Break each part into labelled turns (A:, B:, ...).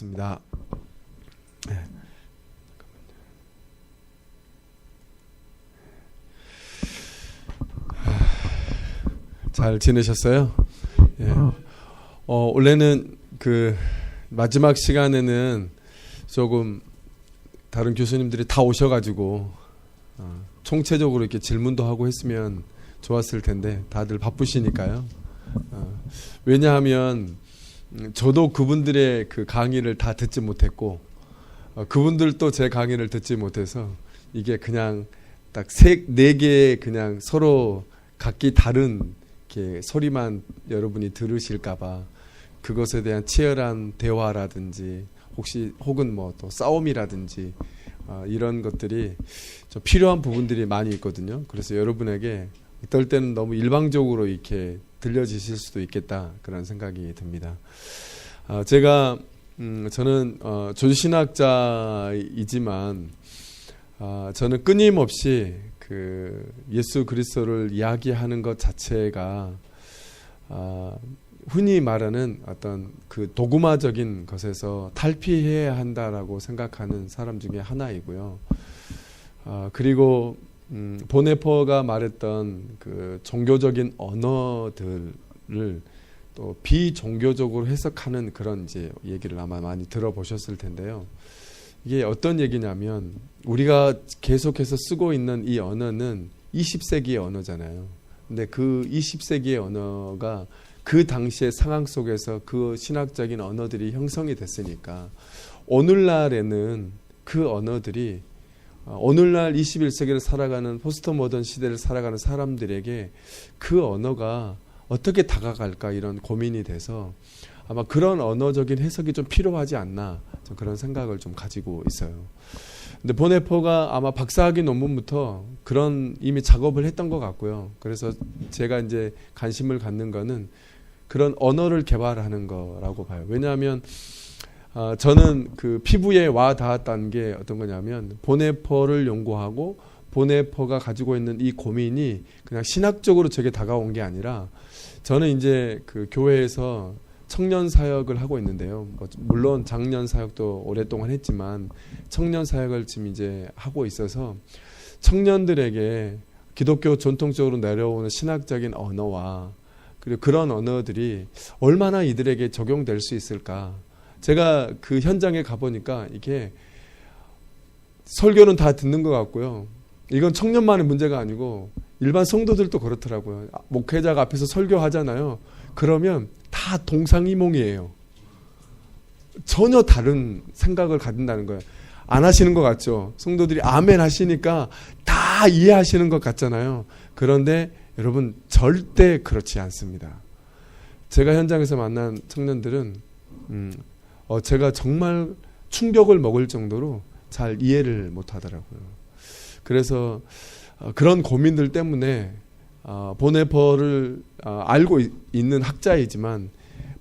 A: 하겠습니다. 잘 지내셨어요? 예. 원래는 그 마지막 시간에는 조금 다른 교수님들이 다 오셔가지고 총체적으로 이렇게 질문도 하고 했으면 좋았을 텐데 다들 바쁘시니까요. 왜냐하면 저도 그분들의 그 강의를 다 듣지 못했고 그분들도 제 강의를 듣지 못해서 이게 그냥 딱 네 개의 그냥 서로 각기 다른 이렇게 소리만 여러분이 들으실까봐 그것에 대한 치열한 대화라든지 혹은 뭐 또 싸움이라든지 이런 것들이 좀 필요한 부분들이 많이 있거든요. 그래서 여러분에게 어떨 때는 너무 일방적으로 이렇게 들려지실 수도 있겠다 그런 생각이 듭니다. 저는 조주신학자이지만 저는 끊임없이 그 예수 그리스도를 이야기하는 것 자체가 흔히 말하는 어떤 그 도구마적인 것에서 탈피해야 한다라고 생각하는 사람 중에 하나이고요. 그리고 보네퍼가 말했던 그 종교적인 언어들을 또 비종교적으로 해석하는 그런 이제 얘기를 아마 많이 들어보셨을 텐데요. 이게 어떤 얘기냐면 우리가 계속해서 쓰고 있는 이 언어는 20세기의 언어잖아요. 근데 그 20세기의 언어가 그 당시의 상황 속에서 그 신학적인 언어들이 형성이 됐으니까 오늘날에는 그 언어들이 오늘날 21세기를 살아가는 포스트 모던 시대를 살아가는 사람들에게 그 언어가 어떻게 다가갈까 이런 고민이 돼서 아마 그런 언어적인 해석이 좀 필요하지 않나 좀 그런 생각을 좀 가지고 있어요. 근데 보네퍼가 아마 박사학위 논문부터 그런 이미 작업을 했던 것 같고요. 그래서 제가 이제 관심을 갖는 거는 그런 언어를 개발하는 거라고 봐요. 왜냐하면 저는 그 피부에 와 닿았다는 게 어떤 거냐면 보네퍼를 연구하고 보네퍼가 가지고 있는 이 고민이 그냥 신학적으로 제게 다가온 게 아니라 저는 이제 그 교회에서 청년 사역을 하고 있는데요. 물론 장년 사역도 오랫동안 했지만 청년 사역을 지금 이제 하고 있어서 청년들에게 기독교 전통적으로 내려오는 신학적인 언어와 그리고 그런 언어들이 얼마나 이들에게 적용될 수 있을까. 제가 그 현장에 가보니까 이게 설교는 다 듣는 것 같고요. 이건 청년만의 문제가 아니고 일반 성도들도 그렇더라고요. 목회자가 앞에서 설교하잖아요. 그러면 다 동상이몽이에요. 전혀 다른 생각을 가진다는 거예요. 안 하시는 것 같죠? 성도들이 아멘 하시니까 다 이해하시는 것 같잖아요. 그런데 여러분 절대 그렇지 않습니다. 제가 현장에서 만난 청년들은 제가 정말 충격을 먹을 정도로 잘 이해를 못 하더라고요. 그래서 그런 고민들 때문에 보네퍼를 알고 있는 학자이지만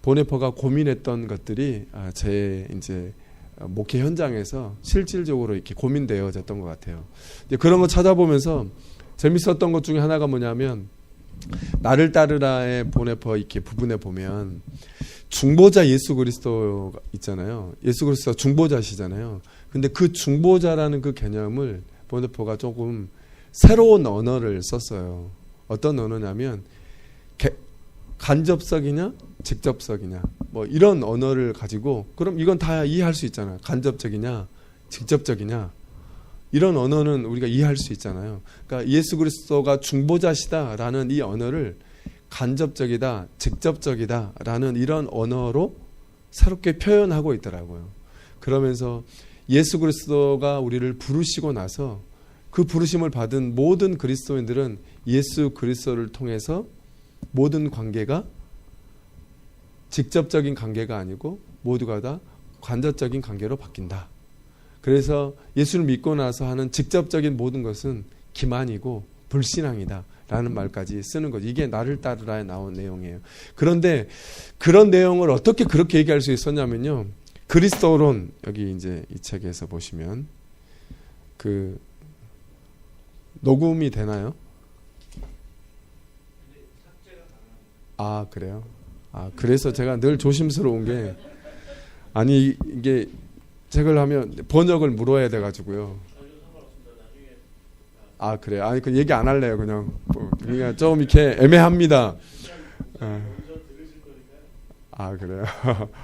A: 보네퍼가 고민했던 것들이 제 이제 목회 현장에서 실질적으로 이렇게 고민되어졌던 것 같아요. 그런 거 찾아보면서 재밌었던 것 중에 하나가 뭐냐면 나를 따르라의 보네퍼 이렇게 부분에 보면 중보자 예수 그리스도 있잖아요. 예수 그리스도가 중보자시잖아요. 근데 그 중보자라는 그 개념을 보네퍼가 조금 새로운 언어를 썼어요. 어떤 언어냐면 간접적이냐 직접적이냐 뭐 이런 언어를 가지고 그럼 이건 다 이해할 수 있잖아요. 간접적이냐 직접적이냐 이런 언어는 우리가 이해할 수 있잖아요. 그러니까 예수 그리스도가 중보자시다라는 이 언어를 간접적이다 직접적이다라는 이런 언어로 새롭게 표현하고 있더라고요. 그러면서 예수 그리스도가 우리를 부르시고 나서 그 부르심을 받은 모든 그리스도인들은 예수 그리스도를 통해서 모든 관계가 직접적인 관계가 아니고 모두가 다 간접적인 관계로 바뀐다. 그래서 예수를 믿고 나서 하는 직접적인 모든 것은 기만이고 불신앙이다 라는 말까지 쓰는 거죠. 이게 나를 따르라에 나온 내용이에요. 그런데 그런 내용을 어떻게 그렇게 얘기할 수 있었냐면요. 그리스도론 여기 이제 이 책에서 보시면 그 녹음이 되나요? 그래요? 그래서 제가 늘 조심스러운 게 아니 이게 책을 하면 번역을 물어야 돼가지고요. 아 그래요? 아니 그 얘기 안 할래요. 그냥 좀 이렇게 애매합니다. 아 그래요?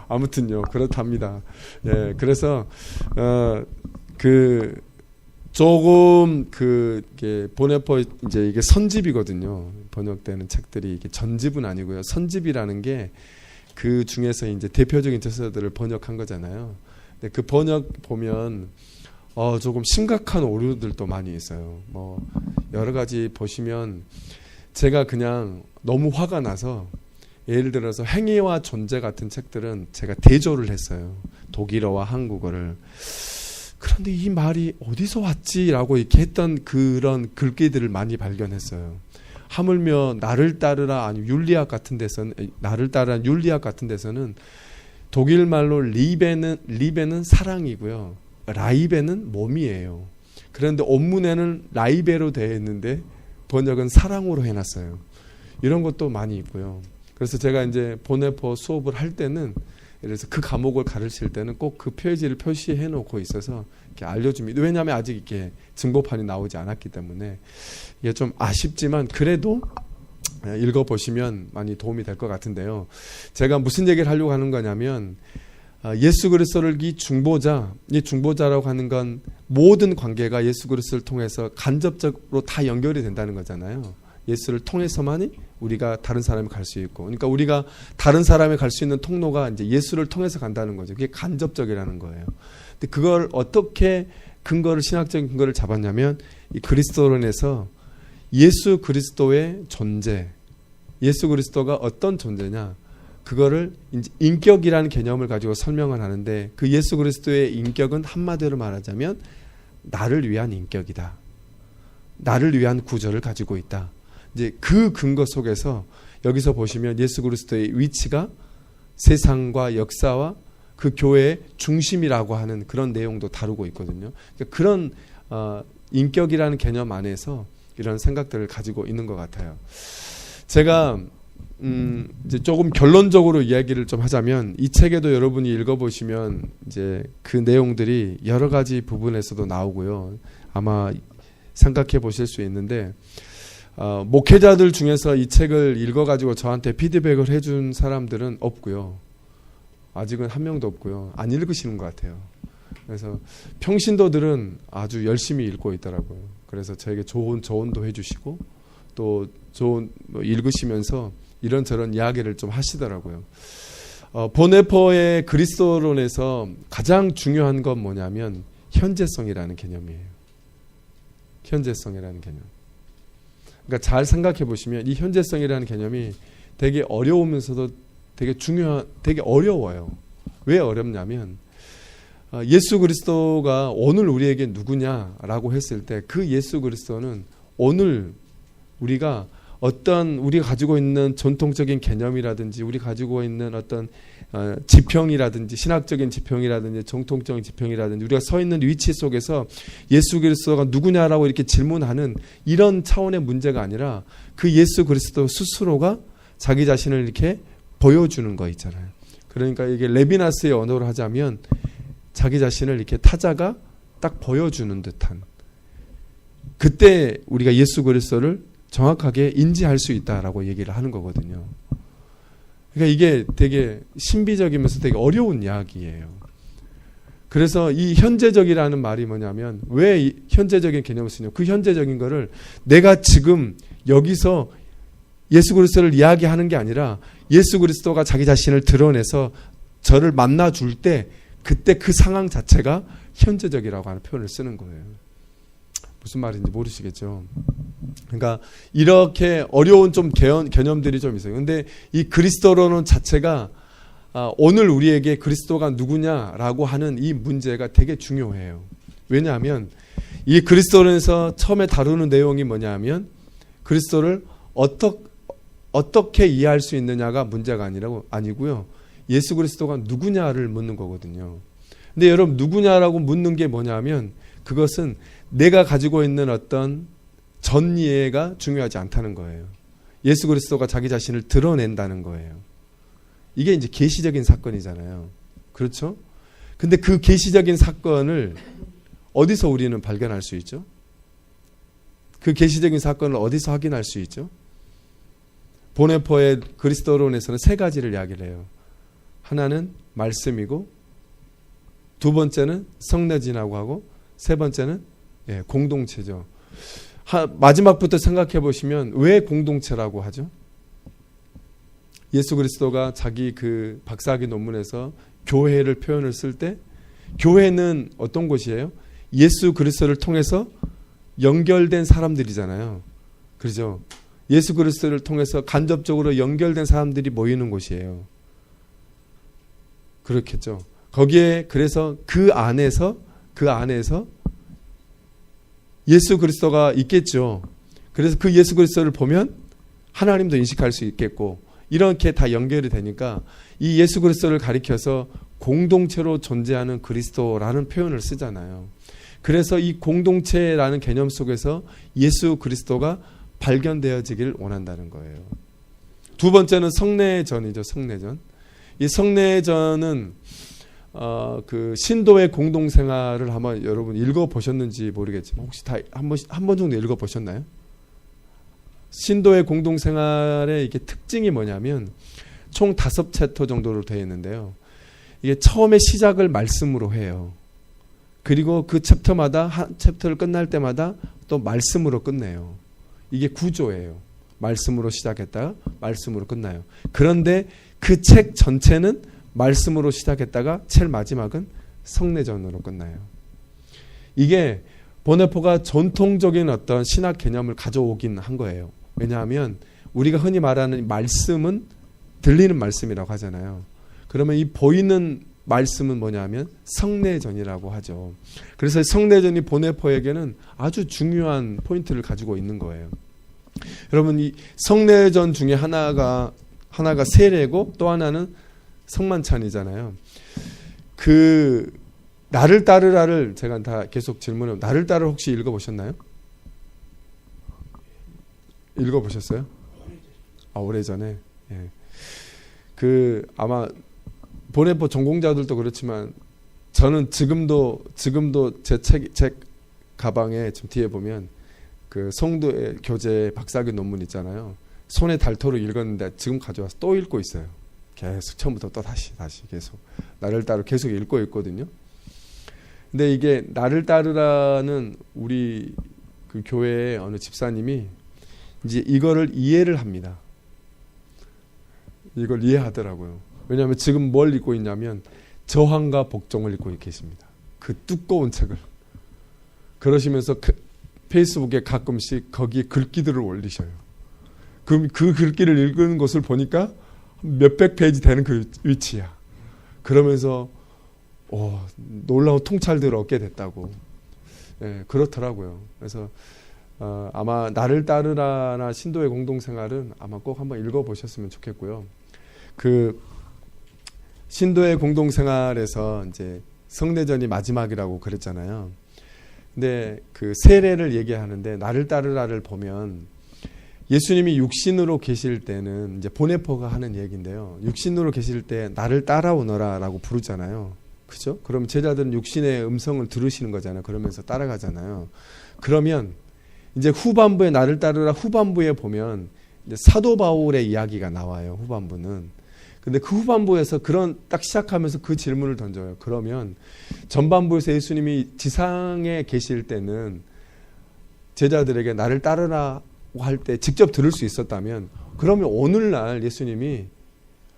A: 아무튼요 그렇답니다. 예, 그래서 조금 이게 보네포 이제 이게 선집이거든요. 번역되는 책들이 이게 전집은 아니고요. 선집이라는 게 그 중에서 이제 대표적인 저서들을 번역한 거잖아요. 근데 그 번역 보면 조금 심각한 오류들도 많이 있어요. 뭐 여러 가지 보시면 제가 그냥 너무 화가 나서 예를 들어서 행위와 존재 같은 책들은 제가 대조를 했어요. 독일어와 한국어를. 그런데 이 말이 어디서 왔지라고 이렇게 했던 그런 글귀들을 많이 발견했어요. 하물며 나를 따르라 아니 율리학 같은 데서는 나를 따르라 율리학 같은 데서는 독일 말로 리베는 사랑이고요. 라이베는 몸이에요. 그런데 원문에는 라이베로 되어 있는데 번역은 사랑으로 해놨어요. 이런 것도 많이 있고요. 그래서 제가 이제 보네포 수업을 할 때는 그래서 그 과목을 가르칠 때는 꼭 그 페이지를 표시해 놓고 있어서 이렇게 알려줍니다. 왜냐하면 아직 이렇게 증거판이 나오지 않았기 때문에 이게 좀 아쉽지만 그래도 읽어보시면 많이 도움이 될 것 같은데요. 제가 무슨 얘기를 하려고 하는 거냐면 예수 그리스도를 이 중보자라고 하는 건 모든 관계가 예수 그리스도를 통해서 간접적으로 다 연결이 된다는 거잖아요. 예수를 통해서만이 우리가 다른 사람에 갈 수 있고, 그러니까 우리가 다른 사람에 갈 수 있는 통로가 이제 예수를 통해서 간다는 거죠. 그게 간접적이라는 거예요. 근데 그걸 어떻게 신학적인 근거를 잡았냐면 이 그리스도론에서 예수 그리스도의 존재, 예수 그리스도가 어떤 존재냐, 그거를 이제 인격이라는 개념을 가지고 설명을 하는데 그 예수 그리스도의 인격은 한마디로 말하자면 나를 위한 인격이다. 나를 위한 구조를 가지고 있다. 이제 그 근거 속에서 여기서 보시면 예수 그리스도의 위치가 세상과 역사와 그 교회의 중심이라고 하는 그런 내용도 다루고 있거든요. 그러니까 그런 인격이라는 개념 안에서 이런 생각들을 가지고 있는 것 같아요. 제가 이제 조금 결론적으로 이야기를 좀 하자면 이 책에도 여러분이 읽어보시면 이제 그 내용들이 여러 가지 부분에서도 나오고요. 아마 생각해 보실 수 있는데 목회자들 중에서 이 책을 읽어가지고 저한테 피드백을 해준 사람들은 없고요. 아직은 한 명도 없고요. 안 읽으시는 것 같아요. 그래서 평신도들은 아주 열심히 읽고 있더라고요. 그래서 저에게 좋은 조언도 해주시고 또 좋은 읽으시면서 이런저런 이야기를 좀 하시더라고요. 보네포의 그리스도론에서 가장 중요한 건 뭐냐면 현재성이라는 개념이에요. 현재성이라는 개념. 그러니까 잘 생각해 보시면 이 현재성이라는 개념이 되게 어려우면서도 되게 어려워요. 왜 어렵냐면 예수 그리스도가 오늘 우리에게 누구냐라고 했을 때 그 예수 그리스도는 오늘 우리가 가지고 있는 전통적인 개념이라든지 우리 가지고 있는 어떤 지평이라든지 신학적인 지평이라든지 정통적인 지평이라든지 우리가 서 있는 위치 속에서 예수 그리스도가 누구냐라고 이렇게 질문하는 이런 차원의 문제가 아니라 그 예수 그리스도 스스로가 자기 자신을 이렇게 보여주는 거 있잖아요. 그러니까 이게 레비나스의 언어로 하자면 자기 자신을 이렇게 타자가 딱 보여주는 듯한, 그때 우리가 예수 그리스도를 정확하게 인지할 수 있다라고 얘기를 하는 거거든요. 그러니까 이게 되게 신비적이면서 되게 어려운 이야기예요. 그래서 이 현재적이라는 말이 뭐냐면 왜 이 현재적인 개념을 쓰냐, 그 현재적인 거를 내가 지금 여기서 예수 그리스도를 이야기하는 게 아니라 예수 그리스도가 자기 자신을 드러내서 저를 만나줄 때 그때 그 상황 자체가 현재적이라고 하는 표현을 쓰는 거예요. 무슨 말인지 모르시겠죠. 그러니까 이렇게 어려운 좀 개념들이 좀 있어요. 근데 이 그리스도론은 자체가 오늘 우리에게 그리스도가 누구냐라고 하는 이 문제가 되게 중요해요. 왜냐하면 이 그리스도론에서 처음에 다루는 내용이 뭐냐면 그리스도를 어떻게 이해할 수 있느냐가 문제가 아니고요. 예수 그리스도가 누구냐를 묻는 거거든요. 근데 여러분 누구냐라고 묻는 게 뭐냐면 그것은 내가 가지고 있는 어떤 전이해가 중요하지 않다는 거예요. 예수 그리스도가 자기 자신을 드러낸다는 거예요. 이게 이제 계시적인 사건이잖아요. 그렇죠? 근데 그 계시적인 사건을 어디서 우리는 발견할 수 있죠? 그 계시적인 사건을 어디서 확인할 수 있죠? 보네포의 그리스도론에서는 세 가지를 이야기를 해요. 하나는 말씀이고, 두 번째는 성내진이라고 하고, 세 번째는 공동체죠. 마지막부터 생각해 보시면 왜 공동체라고 하죠? 예수 그리스도가 자기 그 박사학위 논문에서 교회를 표현을 쓸 때, 교회는 어떤 곳이에요? 예수 그리스도를 통해서 연결된 사람들이잖아요. 그렇죠? 예수 그리스도를 통해서 간접적으로 연결된 사람들이 모이는 곳이에요. 그렇겠죠. 거기에 그래서 그 안에서 예수 그리스도가 있겠죠. 그래서 그 예수 그리스도를 보면 하나님도 인식할 수 있겠고, 이렇게 다 연결이 되니까 이 예수 그리스도를 가리켜서 공동체로 존재하는 그리스도라는 표현을 쓰잖아요. 그래서 이 공동체라는 개념 속에서 예수 그리스도가 발견되어지길 원한다는 거예요. 두 번째는 성례전이죠. 성례전. 이 성례전은 그 신도의 공동생활을 한번 여러분 읽어보셨는지 모르겠지만 혹시 다 한 번 정도 읽어보셨나요? 신도의 공동생활의 이게 특징이 뭐냐면 총 5챕터 정도로 되어 있는데요. 이게 처음에 시작을 말씀으로 해요. 그리고 그 챕터마다 한 챕터를 끝날 때마다 또 말씀으로 끝내요. 이게 구조예요. 말씀으로 시작했다가 말씀으로 끝나요. 그런데 그 책 전체는 말씀으로 시작했다가 제일 마지막은 성례전으로 끝나요. 이게 보네포가 전통적인 어떤 신학 개념을 가져오긴 한 거예요. 왜냐하면 우리가 흔히 말하는 말씀은 들리는 말씀이라고 하잖아요. 그러면 이 보이는 말씀은 뭐냐면 성례전이라고 하죠. 그래서 성례전이 보네포에게는 아주 중요한 포인트를 가지고 있는 거예요. 여러분, 이 성례전 중에 하나가 세례고 또 하나는 성만찬이잖아요. 그 나를 따르라를 제가 다 계속 질문해. 나를 따르 혹시 읽어보셨나요? 읽어보셨어요? 오래전에. 예. 그 아마 보네포 전공자들도 그렇지만 저는 지금도 제 가방에 지금 뒤에 보면 그 성도의 교재 박사학위 논문 있잖아요. 손에 닳도록 읽었는데 지금 가져와서 또 읽고 있어요. 계속 처음부터 또 다시 계속 나를 따르 계속 읽고 있거든요. 근데 이게 나를 따르라는 우리 그 교회의 어느 집사님이 이제 이거를 이해를 합니다. 이걸 이해하더라고요. 왜냐하면 지금 뭘 읽고 있냐면 저항과 복종을 읽고 계십니다. 그 두꺼운 책을. 그러시면서 페이스북에 가끔씩 거기에 글귀들을 올리셔요. 그 글귀를 읽는 것을 보니까 몇백 페이지 되는 그 위치야. 그러면서 놀라운 통찰들을 얻게 됐다고. 예, 그렇더라고요. 그래서 아마 나를 따르라나 신도의 공동생활은 아마 꼭 한번 읽어보셨으면 좋겠고요. 그 신도의 공동생활에서 이제 성례전이 마지막이라고 그랬잖아요. 근데 그 세례를 얘기하는데 나를 따르라를 보면 예수님이 육신으로 계실 때는 이제 보네포가 하는 얘기인데요. 육신으로 계실 때 나를 따라오너라라고 부르잖아요. 그죠? 그럼 제자들은 육신의 음성을 들으시는 거잖아요. 그러면서 따라가잖아요. 그러면 이제 후반부에 나를 따르라 후반부에 보면 이제 사도 바울의 이야기가 나와요. 후반부는. 근데 그 후반부에서 그런 딱 시작하면서 그 질문을 던져요. 그러면 전반부에서 예수님이 지상에 계실 때는 제자들에게 나를 따르라 할 때 직접 들을 수 있었다면 그러면 오늘날 예수님이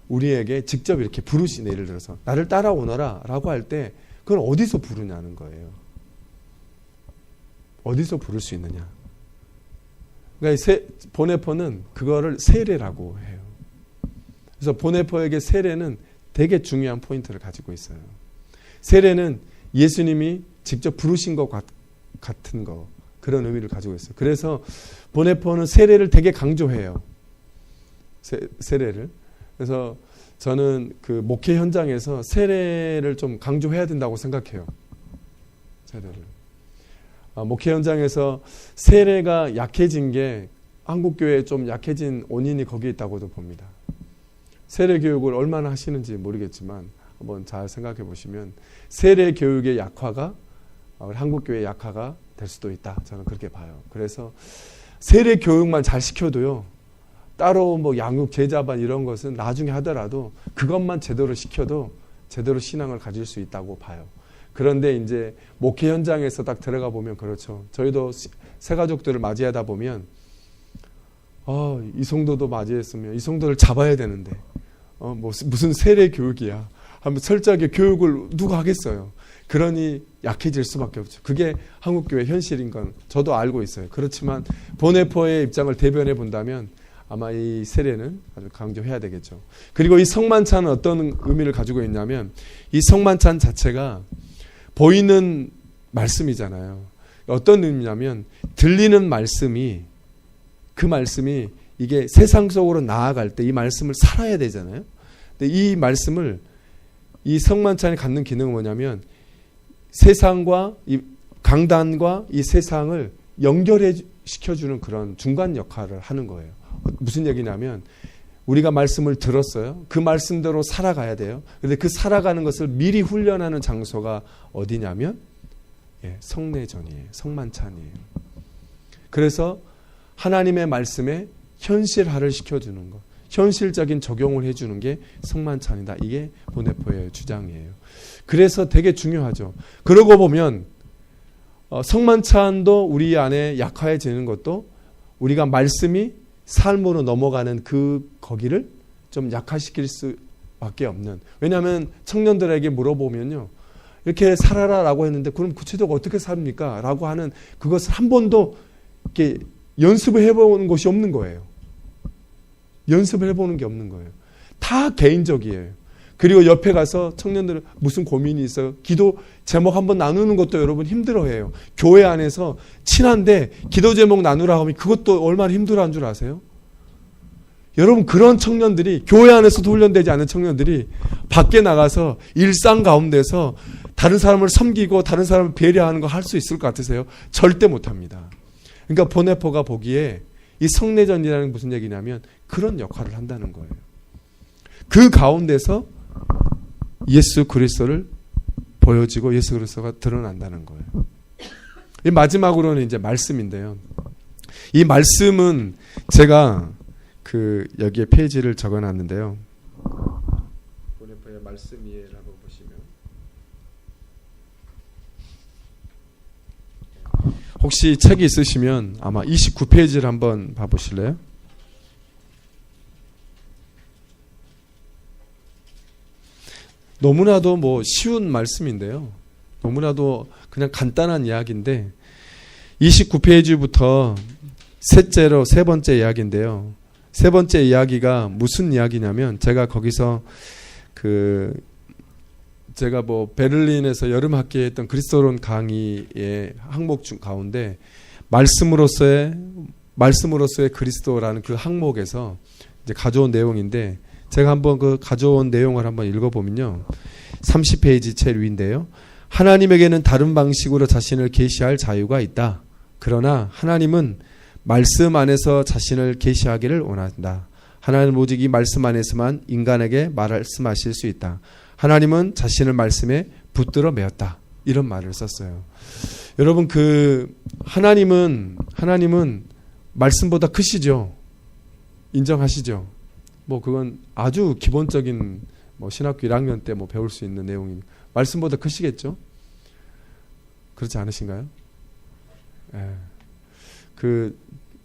A: 우리에게 직접 이렇게 부르시네. 예를 들어서 나를 따라오너라 라고 할 때 그건 어디서 부르냐는 거예요. 어디서 부를 수 있느냐. 그러니까 보네포는 그거를 세례라고 해요. 그래서 보네포에게 세례는 되게 중요한 포인트를 가지고 있어요. 세례는 예수님이 직접 부르신 것 같은 거, 그런 의미를 가지고 있어요. 그래서 보네포는 세례를 되게 강조해요. 세례를. 그래서 저는 그 목회 현장에서 세례를 좀 강조해야 된다고 생각해요. 세례를. 목회 현장에서 세례가 약해진 게 한국교회에 좀 약해진 원인이 거기에 있다고도 봅니다. 세례 교육을 얼마나 하시는지 모르겠지만 한번 잘 생각해 보시면 세례 교육의 약화가 우리 한국교회의 약화가 될 수도 있다. 저는 그렇게 봐요. 그래서 세례 교육만 잘 시켜도요. 따로 뭐 양육 제자반 이런 것은 나중에 하더라도 그것만 제대로 시켜도 제대로 신앙을 가질 수 있다고 봐요. 그런데 이제 목회 현장에서 딱 들어가 보면 그렇죠. 저희도 새 가족들을 맞이하다 보면 이 성도도 맞이했으면 이 성도를 잡아야 되는데 무슨 세례 교육이야. 한번 철저하게 교육을 누가 하겠어요. 그러니 약해질 수밖에 없죠. 그게 한국교회 현실인 건 저도 알고 있어요. 그렇지만 보네포의 입장을 대변해 본다면 아마 이 세례는 아주 강조해야 되겠죠. 그리고 이 성만찬은 어떤 의미를 가지고 있냐면 이 성만찬 자체가 보이는 말씀이잖아요. 어떤 의미냐면 들리는 말씀이 그 말씀이 이게 세상 속으로 나아갈 때 이 말씀을 살아야 되잖아요. 근데 이 말씀을 이 성만찬이 갖는 기능은 뭐냐면 세상과 이 강단과 이 세상을 연결해 시켜주는 그런 중간 역할을 하는 거예요. 무슨 얘기냐면 우리가 말씀을 들었어요. 그 말씀대로 살아가야 돼요. 그런데 그 살아가는 것을 미리 훈련하는 장소가 어디냐면 성례전이에요. 성만찬이에요. 그래서 하나님의 말씀에 현실화를 시켜주는 것, 현실적인 적용을 해주는 게 성만찬이다. 이게 보네포의 주장이에요. 그래서 되게 중요하죠. 그러고 보면 성만찬도 우리 안에 약화해지는 것도 우리가 말씀이 삶으로 넘어가는 거기를 좀 약화시킬 수밖에 없는. 왜냐하면 청년들에게 물어보면요. 이렇게 살아라라고 했는데 그럼 구체적으로 어떻게 삽니까? 라고 하는 그것을 한 번도 이렇게 연습을 해보는 것이 없는 거예요. 연습을 해보는 게 없는 거예요. 다 개인적이에요. 그리고 옆에 가서 청년들은 무슨 고민이 있어요? 기도 제목 한번 나누는 것도 여러분 힘들어해요. 교회 안에서 친한데 기도 제목 나누라 하면 그것도 얼마나 힘들어한 줄 아세요? 여러분 그런 청년들이 교회 안에서도 훈련되지 않은 청년들이 밖에 나가서 일상 가운데서 다른 사람을 섬기고 다른 사람을 배려하는 거 할 수 있을 것 같으세요? 절대 못합니다. 그러니까 보네포가 보기에 이 성례전이라는 게 무슨 얘기냐면 그런 역할을 한다는 거예요. 그 가운데서 예수 그리스도를 보여지고 예수 그리스도가 드러난다는 거예요. 이 마지막으로는 이제 말씀인데요. 이 말씀은 제가 여기에 페이지를 적어놨는데요. 보네포의 말씀이라고 보시면 혹시 책이 있으시면 아마 29페이지를 한번 봐보실래요? 너무나도 쉬운 말씀인데요. 너무나도 그냥 간단한 이야기인데 29페이지부터 세 번째 이야기인데요. 세 번째 이야기가 무슨 이야기냐면 제가 거기서 제가 베를린에서 여름 학기에 했던 그리스도론 강의의 항목 중 가운데 말씀으로서의 그리스도라는 그 항목에서 이제 가져온 내용인데 제가 한번 그 가져온 내용을 한번 읽어보면요. 30페이지 제일 위인데요. 하나님에게는 다른 방식으로 자신을 계시할 자유가 있다. 그러나 하나님은 말씀 안에서 자신을 계시하기를 원한다. 하나님은 오직 이 말씀 안에서만 인간에게 말씀하실 수 있다. 하나님은 자신을 말씀에 붙들어 매었다. 이런 말을 썼어요. 여러분 하나님은 말씀보다 크시죠? 인정하시죠? 그건 아주 기본적인 신학교 1학년 때 배울 수 있는 내용이 말씀보다 크시겠죠? 그렇지 않으신가요?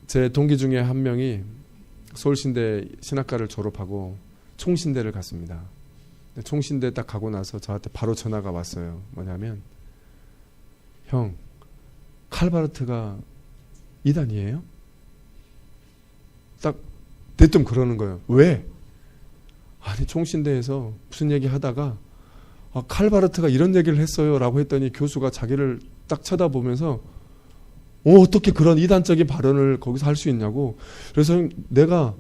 A: 제 동기 중에 한 명이 서울신대 신학과를 졸업하고 총신대를 갔습니다. 총신대 딱 가고 나서 저한테 바로 전화가 왔어요. 뭐냐면 형, 칼바르트가 이단이에요? 딱 대뜸 그러는 거예요. 왜? 아니 총신대에서 무슨 얘기 하다가 칼바르트가 이런 얘기를 했어요 라고 했더니 교수가 자기를 딱 쳐다보면서 어떻게 그런 이단적인 발언을 거기서 할 수 있냐고. 그래서 내가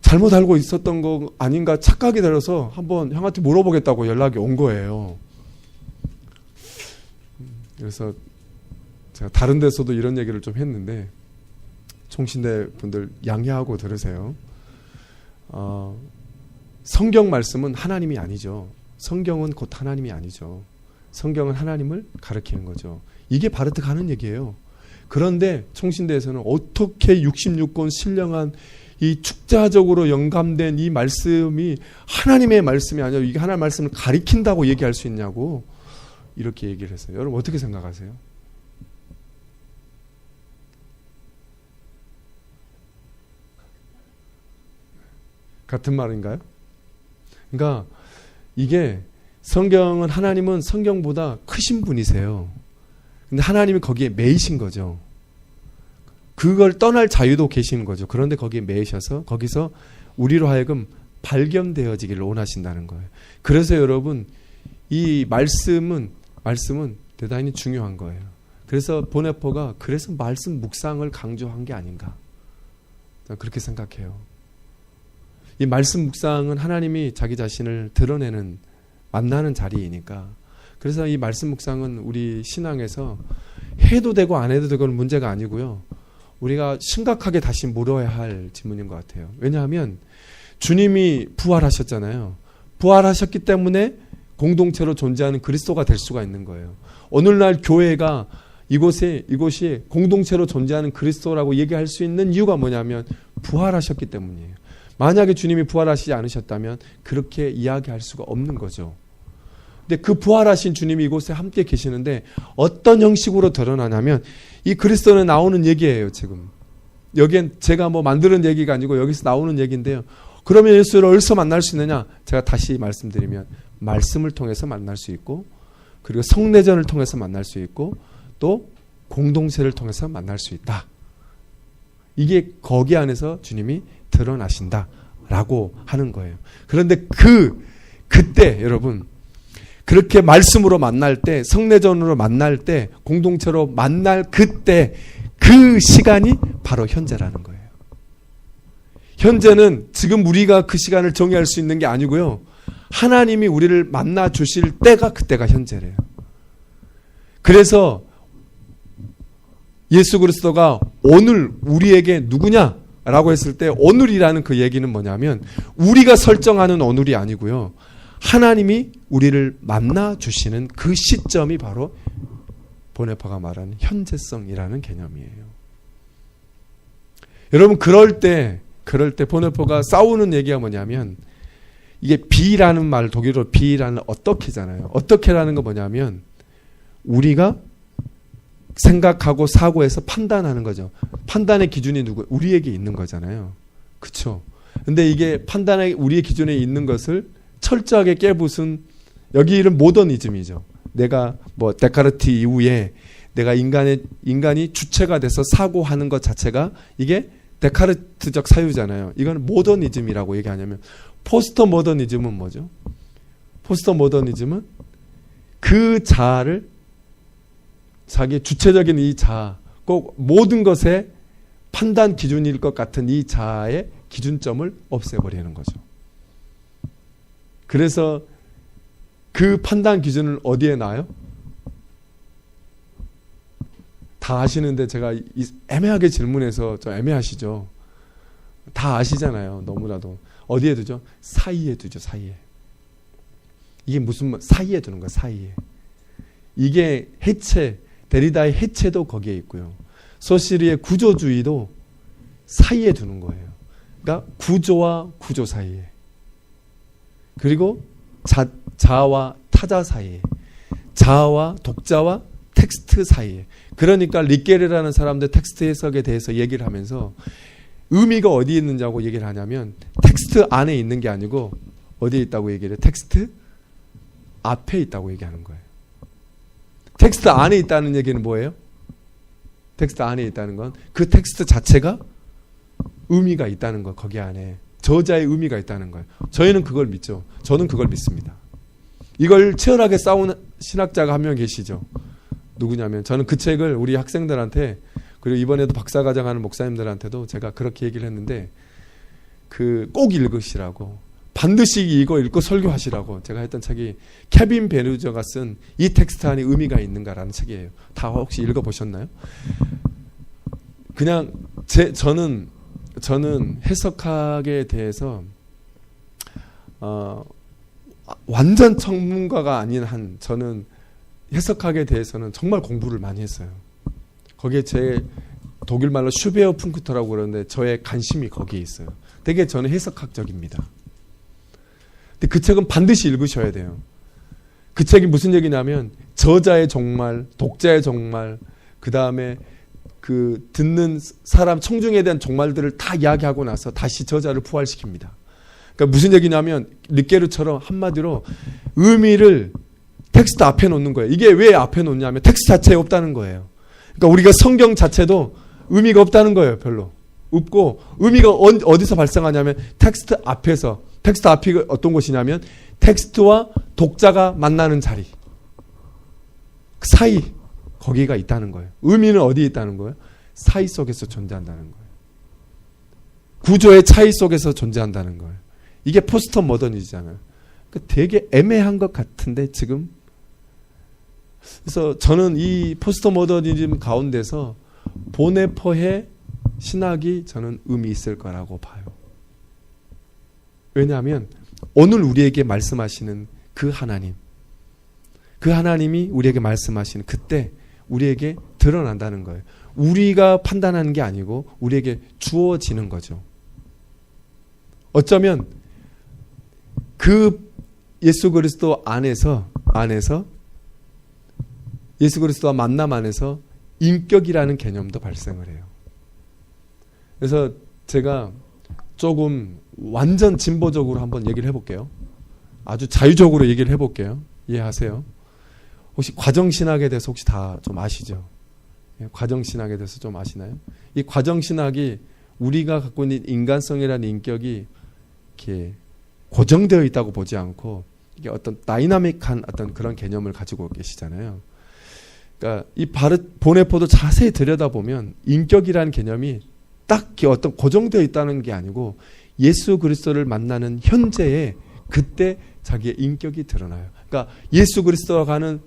A: 잘못 알고 있었던 거 아닌가 착각이 들어서 한번 형한테 물어보겠다고 연락이 온 거예요. 그래서 제가 다른 데서도 이런 얘기를 좀 했는데 총신대 분들 양해하고 들으세요. 성경 말씀은 하나님이 아니죠. 성경은 곧 하나님이 아니죠. 성경은 하나님을 가리키는 거죠. 이게 바르트가 하는 얘기예요. 그런데 총신대에서는 어떻게 66권 신령한 이 축자적으로 영감된 이 말씀이 하나님의 말씀이 아니라 이게 하나님의 말씀을 가리킨다고 얘기할 수 있냐고 이렇게 얘기를 했어요. 여러분 어떻게 생각하세요? 같은 말인가요? 그러니까 이게 성경은 하나님은 성경보다 크신 분이세요. 근데 하나님이 거기에 매이신 거죠. 그걸 떠날 자유도 계시는 거죠. 그런데 거기에 매이셔서 거기서 우리로 하여금 발견되어지기를 원하신다는 거예요. 그래서 여러분 이 말씀은 대단히 중요한 거예요. 그래서 보네포가 그래서 말씀 묵상을 강조한 게 아닌가. 그렇게 생각해요. 이 말씀 묵상은 하나님이 자기 자신을 드러내는 만나는 자리이니까. 그래서 이 말씀 묵상은 우리 신앙에서 해도 되고 안 해도 되고는 문제가 아니고요. 우리가 심각하게 다시 물어야 할 질문인 것 같아요. 왜냐하면 주님이 부활하셨잖아요. 부활하셨기 때문에 공동체로 존재하는 그리스도가 될 수가 있는 거예요. 오늘날 교회가 이곳이 공동체로 존재하는 그리스도라고 얘기할 수 있는 이유가 뭐냐면 부활하셨기 때문이에요. 만약에 주님이 부활하시지 않으셨다면 그렇게 이야기할 수가 없는 거죠. 근데 그 부활하신 주님이 이곳에 함께 계시는데 어떤 형식으로 드러나냐면 이 그리스도는 나오는 얘기예요. 지금 여기엔 제가 뭐 만드는 얘기가 아니고 여기서 나오는 얘기인데요. 그러면 예수를 어디서 만날 수 있느냐? 제가 다시 말씀드리면 말씀을 통해서 만날 수 있고 그리고 성례전을 통해서 만날 수 있고 또 공동체를 통해서 만날 수 있다. 이게 거기 안에서 주님이 드러나신다라고 하는 거예요. 그런데 그때 여러분 그렇게 말씀으로 만날 때, 성례전으로 만날 때, 공동체로 만날 그때 그 시간이 바로 현재라는 거예요. 현재는 지금 우리가 그 시간을 정의할 수 있는 게 아니고요. 하나님이 우리를 만나 주실 때가 그때가 현재래요. 그래서 예수 그리스도가 오늘 우리에게 누구냐라고 했을 때 오늘이라는 그 얘기는 뭐냐면 우리가 설정하는 오늘이 아니고요. 하나님이 우리를 만나 주시는 그 시점이 바로 보네파가 말하는 현재성이라는 개념이에요. 여러분 그럴 때 보네파가 싸우는 얘기가 뭐냐면 이게 비라는 말 독일어로 비라는 어떻게잖아요. 어떻게라는 거 뭐냐면 우리가 생각하고 사고해서 판단하는 거죠. 판단의 기준이 우리에게 있는 거잖아요. 그렇죠? 근데 이게 판단의 우리의 기준에 있는 것을 철저하게 깨부순 여기 이름 모더니즘이죠. 내가 뭐 데카르트 이후에 내가 인간이 주체가 돼서 사고하는 것 자체가 이게 데카르트적 사유잖아요. 이건 모더니즘이라고 얘기하냐면 포스터 모더니즘은 뭐죠? 포스터 모더니즘은 그 자아를 자기 주체적인 이 자아 꼭 모든 것의 판단 기준일 것 같은 이 자아의 기준점을 없애버리는 거죠. 그래서 그 판단 기준을 어디에 놔요? 다 아시는데 제가 애매하게 질문해서 좀 애매하시죠? 다 아시잖아요. 너무나도. 어디에 두죠? 사이에 두죠. 사이에. 이게 무슨 사이에 두는 거야. 사이에. 이게 해체, 데리다의 해체도 거기에 있고요. 소시리의 구조주의도 사이에 두는 거예요. 그러니까 구조와 구조 사이에. 그리고 자아와 타자 사이에, 자아와 독자와 텍스트 사이에. 그러니까 리게르라는 사람들 텍스트 해석에 대해서 얘기를 하면서 의미가 어디에 있는지하고 얘기를 하냐면 텍스트 안에 있는 게 아니고 어디에 있다고 얘기를 해요? 텍스트 앞에 있다고 얘기하는 거예요. 텍스트 안에 있다는 얘기는 뭐예요? 텍스트 안에 있다는 건 그 텍스트 자체가 의미가 있다는 거 거기 안에. 저자의 의미가 있다는 거예요. 저희는 그걸 믿죠. 저는 그걸 믿습니다. 이걸 치열하게 싸우는 신학자가 한 명 계시죠. 누구냐면 저는 그 책을 우리 학생들한테 그리고 이번에도 박사과정하는 목사님들한테도 제가 그렇게 얘기를 했는데 꼭 읽으시라고 반드시 이거 읽고 설교하시라고 제가 했던 책이 케빈 베누저가 쓴 이 텍스트 안에 의미가 있는가라는 책이에요. 다 혹시 읽어보셨나요? 그냥 저는 해석학에 대해서 완전 전문가가 아닌 한 저는 해석학에 대해서는 정말 공부를 많이 했어요. 거기에 제 독일 말로 슈베어 푼크터라고 그러는데 저의 관심이 거기에 있어요. 되게 저는 해석학적입니다. 근데 그 책은 반드시 읽으셔야 돼요. 그 책이 무슨 얘기냐면 저자의 종말, 독자의 종말, 그 다음에 그 듣는 사람 청중에 대한 종말들을 다 이야기하고 나서 다시 저자를 부활시킵니다. 그러니까 무슨 얘기냐면 르게르처럼 한마디로 의미를 텍스트 앞에 놓는 거예요. 이게 왜 앞에 놓냐면 텍스트 자체에 없다는 거예요. 그러니까 우리가 성경 자체도 의미가 없다는 거예요. 별로 없고 의미가 어디서 발생하냐면 텍스트 앞에서. 텍스트 앞이 어떤 곳이냐면 텍스트와 독자가 만나는 자리, 그 사이, 거기가 있다는 거예요. 의미는 어디에 있다는 거예요? 사이 속에서 존재한다는 거예요. 구조의 차이 속에서 존재한다는 거예요. 이게 포스트 모더니즘이잖아요. 그러니까 되게 애매한 것 같은데 지금. 그래서 저는 이 포스트 모더니즘 가운데서 보네포의 신학이 저는 의미 있을 거라고 봐요. 왜냐하면 오늘 우리에게 말씀하시는 그 하나님, 그 하나님이 우리에게 말씀하시는 그때 우리에게 드러난다는 거예요. 우리가 판단하는 게 아니고 우리에게 주어지는 거죠. 어쩌면 그 예수 그리스도 안에서 예수 그리스도와 만남 안에서 인격이라는 개념도 발생을 해요. 그래서 제가 조금 완전 진보적으로 한번 얘기를 해볼게요. 아주 자유적으로 얘기를 해볼게요. 이해하세요? 혹시 과정신학에 대해서 혹시 다 좀 아시죠? 과정신학에 대해서 좀 아시나요? 이 과정신학이 우리가 갖고 있는 인간성이라는 인격이 이렇게 고정되어 있다고 보지 않고 이게 어떤 다이나믹한 어떤 그런 개념을 가지고 계시잖아요. 그러니까 이 보네포도 자세히 들여다보면 인격이라는 개념이 딱히 어떤 고정되어 있다는 게 아니고 예수 그리스도를 만나는 현재에 그때 자기의 인격이 드러나요. 그러니까 예수 그리스도와 가는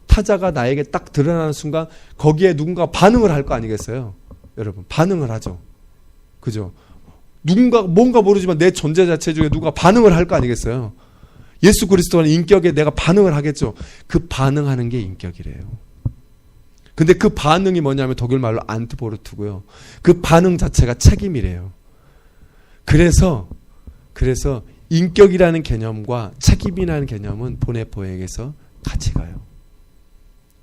A: 타자가 나에게 딱 드러나는 순간 거기에 누군가 반응을 할 거 아니겠어요? 여러분 반응을 하죠. 그죠? 누군가 뭔가 모르지만 내 존재 자체 중에 누가 반응을 할 거 아니겠어요? 예수 그리스도는 인격에 내가 반응을 하겠죠. 그 반응하는 게 인격이래요. 근데 그 반응이 뭐냐면 독일 말로 안트보르트고요. 그 반응 자체가 책임이래요. 그래서 인격이라는 개념과 책임이라는 개념은 보네포에게서 같이 가요.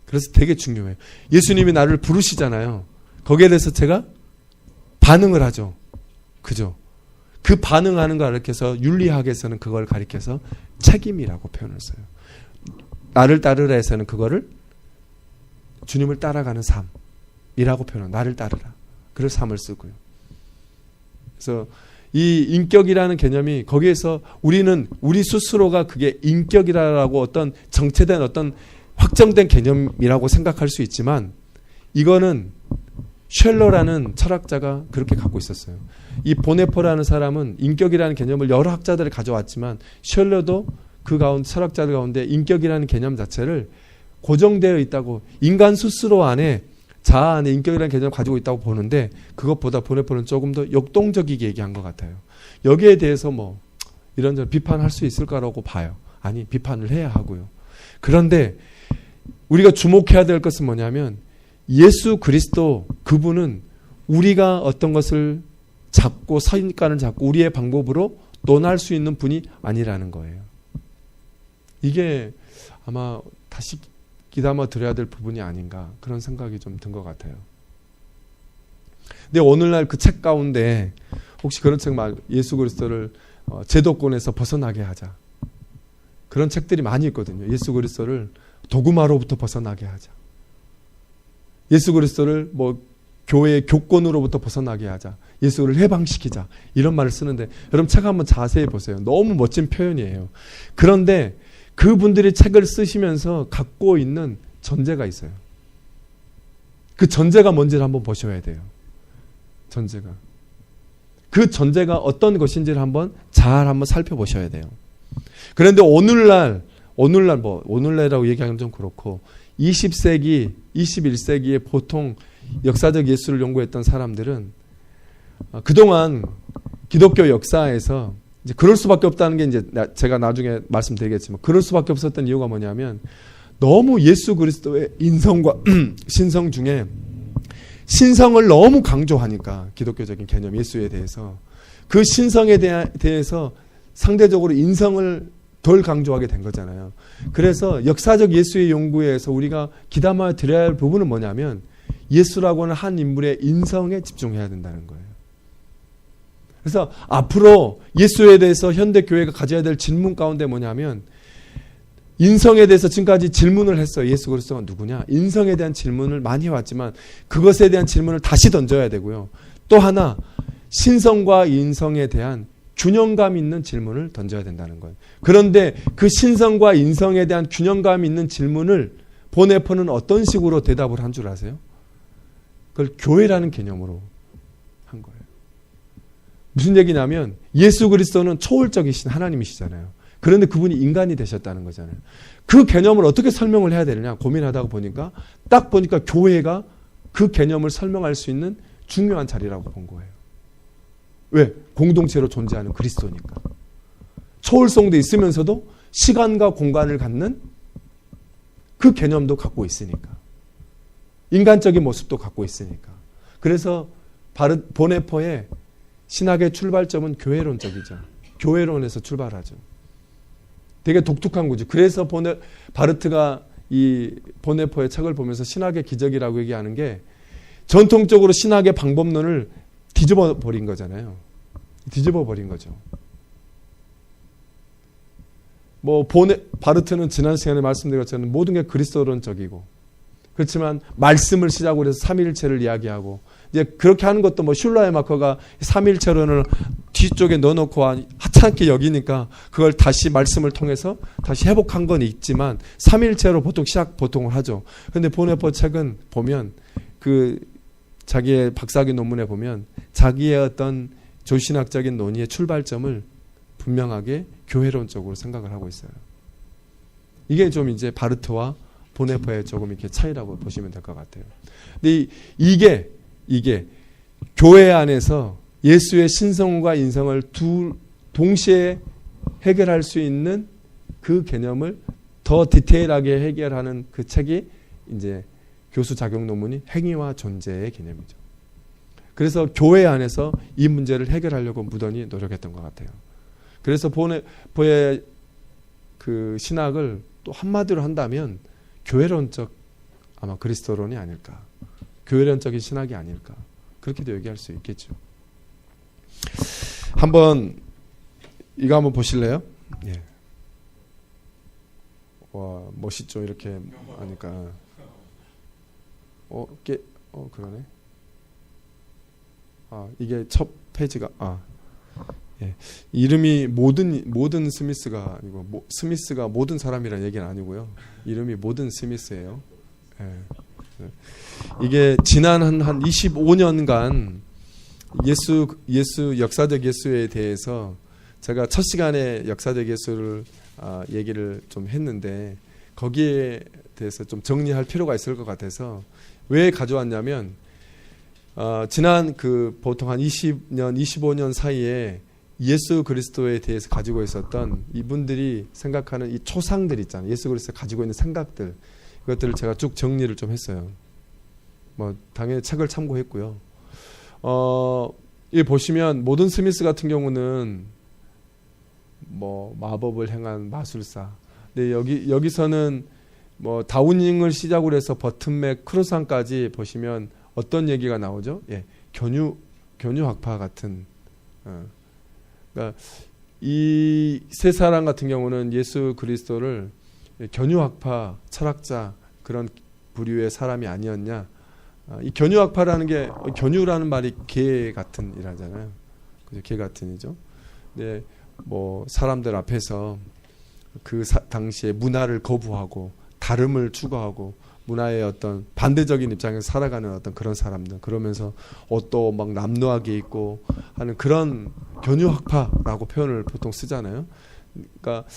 A: 그래서 되게 중요해요. 예수님이 나를 부르시잖아요. 거기에 대해서 제가 반응을 하죠. 그죠? 그 반응하는 걸 가리켜서 윤리학에서는 그걸 가리켜서 책임이라고 표현을 써요. 나를 따르라에서는 그거를 주님을 따라가는 삶이라고 표현해요. 나를 따르라. 그럴 삶을 쓰고요. 그래서 이 인격이라는 개념이 거기에서 우리는 우리 스스로가 그게 인격이라고 어떤 정체된 어떤 확정된 개념이라고 생각할 수 있지만 이거는 쉘러라는 철학자가 그렇게 갖고 있었어요. 이 보네포라는 사람은 인격이라는 개념을 여러 학자들이 가져왔지만 쉘러도 그 가운데 철학자들 가운데 인격이라는 개념 자체를 고정되어 있다고 인간 스스로 안에 자아 안에 인격이라는 개념을 가지고 있다고 보는데 그것보다 보네포는 조금 더 역동적이게 얘기한 것 같아요. 여기에 대해서 뭐 이런저런 비판할 수 있을 거라고 봐요. 아니 비판을 해야 하고요. 그런데 우리가 주목해야 될 것은 뭐냐면 예수 그리스도 그분은 우리가 어떤 것을 잡고 선입관을 잡고 우리의 방법으로 논할 수 있는 분이 아니라는 거예요. 이게 아마 다시 귀담아 들어야 될 부분이 아닌가 그런 생각이 좀 든 것 같아요. 근데 오늘날 그 책 가운데 혹시 그런 책 막 예수 그리스도를 제도권에서 벗어나게 하자 그런 책들이 많이 있거든요. 예수 그리스도를 도구마로부터 벗어나게 하자. 예수 그리스도를 뭐 교회의 교권으로부터 벗어나게 하자. 예수를 해방시키자. 이런 말을 쓰는데 여러분 책 한번 자세히 보세요. 너무 멋진 표현이에요. 그런데 그분들이 책을 쓰시면서 갖고 있는 전제가 있어요. 그 전제가 뭔지를 한번 보셔야 돼요. 전제가. 그 전제가 어떤 것인지를 한번 잘 한번 살펴보셔야 돼요. 그런데 오늘날이라고 얘기하면 좀 그렇고 20세기, 21세기에 보통 역사적 예술을 연구했던 사람들은 그동안 기독교 역사에서 이제 그럴 수밖에 없다는 게 이제 제가 나중에 말씀드리겠지만, 그럴 수밖에 없었던 이유가 뭐냐면 너무 예수 그리스도의 인성과 신성 중에 신성을 너무 강조하니까, 기독교적인 개념 예수에 대해서 그 신성에 대해서 상대적으로 인성을 덜 강조하게 된 거잖아요. 그래서 역사적 예수의 연구에서 우리가 귀담아 들여야 할 부분은 뭐냐면 예수라고 하는 한 인물의 인성에 집중해야 된다는 거예요. 그래서 앞으로 예수에 대해서 현대교회가 가져야 될 질문 가운데 뭐냐면, 인성에 대해서 지금까지 질문을 했어요. 예수 그리스도가 누구냐? 인성에 대한 질문을 많이 해왔지만 그것에 대한 질문을 다시 던져야 되고요. 또 하나, 신성과 인성에 대한 균형감 있는 질문을 던져야 된다는 거예요. 그런데 그 신성과 인성에 대한 균형감 있는 질문을 보네포는 어떤 식으로 대답을 한 줄 아세요? 그걸 교회라는 개념으로 한 거예요. 무슨 얘기냐면 예수 그리스도는 초월적이신 하나님이시잖아요. 그런데 그분이 인간이 되셨다는 거잖아요. 그 개념을 어떻게 설명을 해야 되느냐 고민하다가 보니까 딱 보니까 교회가 그 개념을 설명할 수 있는 중요한 자리라고 본 거예요. 왜? 공동체로 존재하는 그리스도니까. 초월성도 있으면서도 시간과 공간을 갖는 그 개념도 갖고 있으니까. 인간적인 모습도 갖고 있으니까. 그래서 보네포의 신학의 출발점은 교회론적이죠. 교회론에서 출발하죠. 되게 독특한 거죠. 그래서 바르트가 이 보네포의 책을 보면서 신학의 기적이라고 얘기하는 게 전통적으로 신학의 방법론을 뒤집어 버린 거잖아요. 뒤집어 버린 거죠. 바르트는 지난 시간에 말씀드린 것처럼 모든 게 그리스도론적이고, 그렇지만 말씀을 시작으로 해서 삼위일체를 이야기하고, 이제 그렇게 하는 것도 슐라이마커가 삼위일체론을 뒤쪽에 넣어놓고 하찮게 여기니까 그걸 다시 말씀을 통해서 다시 회복한 건 있지만 삼위일체로 보통을 하죠. 그런데 보네포 책은 보면 자기의 박사학위 논문에 보면 자기의 어떤 조신학적인 논의의 출발점을 분명하게 교회론적으로 생각을 하고 있어요. 이게 좀 이제 바르트와 보네포의 조금 이렇게 차이라고 보시면 될 것 같아요. 근데 이게 교회 안에서 예수의 신성과 인성을 동시에 해결할 수 있는 그 개념을 더 디테일하게 해결하는 그 책이 이제 교수 자격 논문이 행위와 존재의 개념이죠. 그래서 교회 안에서 이 문제를 해결하려고 무던히 노력했던 것 같아요. 그래서 보네포의 그 신학을 또 한마디로 한다면 교회론적 아마 그리스도론이 아닐까, 교회론적인 신학이 아닐까, 그렇게도 얘기할 수 있겠죠. 한번 이거 한번 보실래요? 예. 와, 멋있죠. 이렇게 하니까. 그러네. 이게 첫 페이지가 예. 이름이 모든 스미스가 아니고 스미스가 모든 사람이라는 얘기는 아니고요. 이름이 모든 스미스예요. 예. 이게 지난 한 25년간 예수 역사적 예수에 대해서 제가 첫 시간에 역사적 예수를 얘기를 좀 했는데 거기에 대해서 좀 정리할 필요가 있을 것 같아서 왜 가져왔냐면 지난 보통 한 20년, 25년 사이에 예수 그리스도에 대해서 가지고 있었던 이분들이 생각하는 이 초상들 있잖아요. 예수 그리스도가 가지고 있는 생각들, 이것들을 제가 쭉 정리를 좀 했어요. 당연히 책을 참고했고요. 이 보시면 모든 스미스 같은 경우는 마법을 행한 마술사. 근데 여기서는 다우닝을 시작으로 해서 버튼맥, 크루상까지 보시면 어떤 얘기가 나오죠? 예, 견유학파 같은. 그러니까 이 세 사람 같은 경우는 예수 그리스도를 견유학파 철학자 그런 부류의 사람이 아니었냐. 이 견유학파라는 게 견유라는 말이 개 같은 이라잖아요. 그죠? 개 같은이죠. 근데 사람들 앞에서 당시에 문화를 거부하고 다름을 추구하고 문화의 어떤 반대적인 입장에서 살아가는 어떤 그런 사람들, 그러면서 옷도 막 남루하게 입고 하는 그런 견유학파라고 표현을 보통 쓰잖아요. 그러니까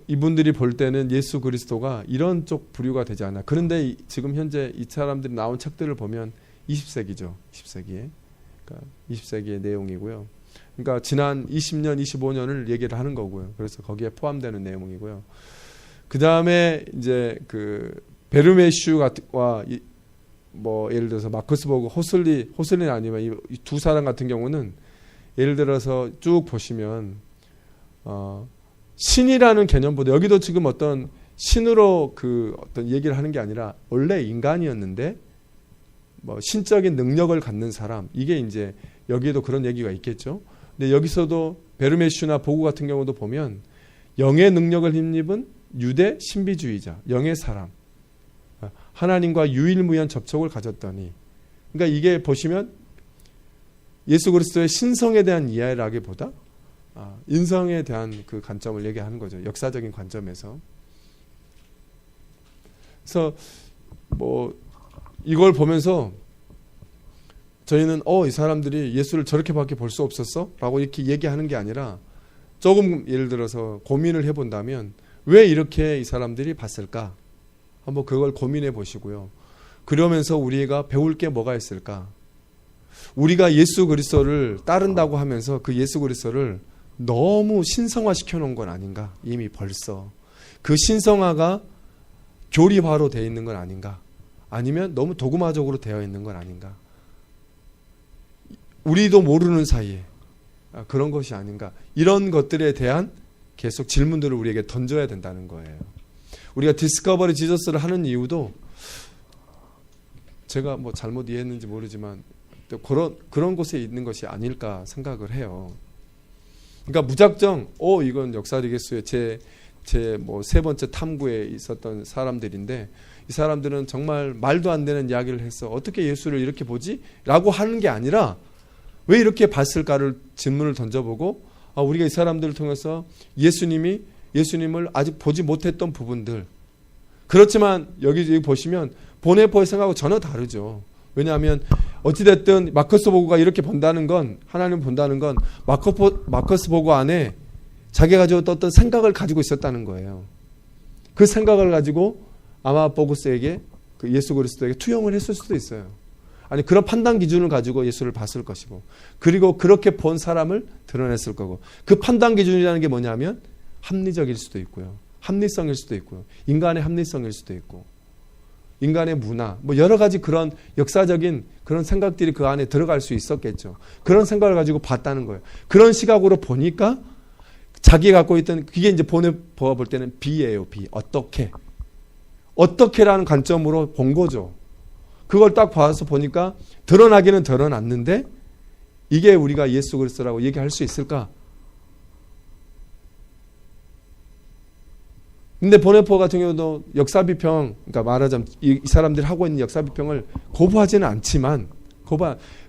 A: 이분들이 볼 때는 예수 그리스도가 이런 쪽 부류가 되지 않나. 그런데 지금 현재 이 사람들이 나온 책들을 보면 20세기죠. 20세기에. 그러니까 20세기의 내용이고요. 그러니까 지난 20년, 25년을 얘기를 하는 거고요. 그래서 거기에 포함되는 내용이고요. 그 다음에 이제 그 베르메슈와 뭐 예를 들어서 마커스 보고 호슬리는 아니면 이 두 사람 같은 경우는 예를 들어서 쭉 보시면 신이라는 개념보다 여기도 지금 어떤 신으로 그 어떤 얘기를 하는 게 아니라 원래 인간이었는데 뭐 신적인 능력을 갖는 사람, 이게 이제 여기에도 그런 얘기가 있겠죠. 근데 여기서도 베르메슈나 보고 같은 경우도 보면 영의 능력을 힘입은 유대 신비주의자, 영의 사람, 하나님과 유일무이한 접촉을 가졌더니, 그러니까 이게 보시면 예수 그리스도의 신성에 대한 이해라기보다 인성에 대한 그 관점을 얘기하는 거죠. 역사적인 관점에서. 그래서 뭐 이걸 보면서 저희는 이 사람들이 예수를 저렇게밖에 볼 수 없었어? 라고 이렇게 얘기하는 게 아니라 조금 예를 들어서 고민을 해본다면 왜 이렇게 이 사람들이 봤을까? 한번 그걸 고민해 보시고요. 그러면서 우리가 배울 게 뭐가 있을까? 우리가 예수 그리스도를 따른다고 하면서 그 예수 그리스도를 너무 신성화 시켜놓은 건 아닌가? 이미 벌써 그 신성화가 교리화로 되어 있는 건 아닌가? 아니면 너무 도구마적으로 되어 있는 건 아닌가? 우리도 모르는 사이에 그런 것이 아닌가? 이런 것들에 대한 계속 질문들을 우리에게 던져야 된다는 거예요. 우리가 디스커버리 지저스를 하는 이유도 제가 뭐 잘못 이해했는지 모르지만 또 그런 곳에 있는 것이 아닐까 생각을 해요. 그러니까 무작정 이건 역사적 예수의 제 뭐 세 번째 탐구에 있었던 사람들인데 이 사람들은 정말 말도 안 되는 이야기를 해서 어떻게 예수를 이렇게 보지? 라고 하는 게 아니라 왜 이렇게 봤을까를 질문을 던져보고 우리가 이 사람들을 통해서 예수님을 아직 보지 못했던 부분들, 그렇지만 여기 보시면 보네포의 생각하고 전혀 다르죠. 왜냐하면 어찌됐든 마커스 보고가 이렇게 본다는 건, 하나님을 본다는 건 마커스 보고 안에 자기가 가지고 어떤 생각을 가지고 있었다는 거예요. 그 생각을 가지고 아마포고스에게, 그 예수 그리스도에게 투영을 했을 수도 있어요. 아니 그런 판단 기준을 가지고 예수를 봤을 것이고, 그리고 그렇게 본 사람을 드러냈을 거고, 그 판단 기준이라는 게 뭐냐면 합리적일 수도 있고요, 합리성일 수도 있고요, 인간의 합리성일 수도 있고, 인간의 문화, 뭐 여러 가지 그런 역사적인 그런 생각들이 그 안에 들어갈 수 있었겠죠. 그런 생각을 가지고 봤다는 거예요. 그런 시각으로 보니까 자기가 갖고 있던, 그게 이제 보네포가 볼 때는 비예요. 비. 어떻게라는 관점으로 본 거죠. 그걸 딱 봐서 보니까 드러나기는 드러났는데 이게 우리가 예수 그리스도라고 얘기할 수 있을까? 근데 보네포 같은 경우도 역사 비평, 그러니까 말하자면 이 사람들이 하고 있는 역사 비평을 거부하지는 않지만,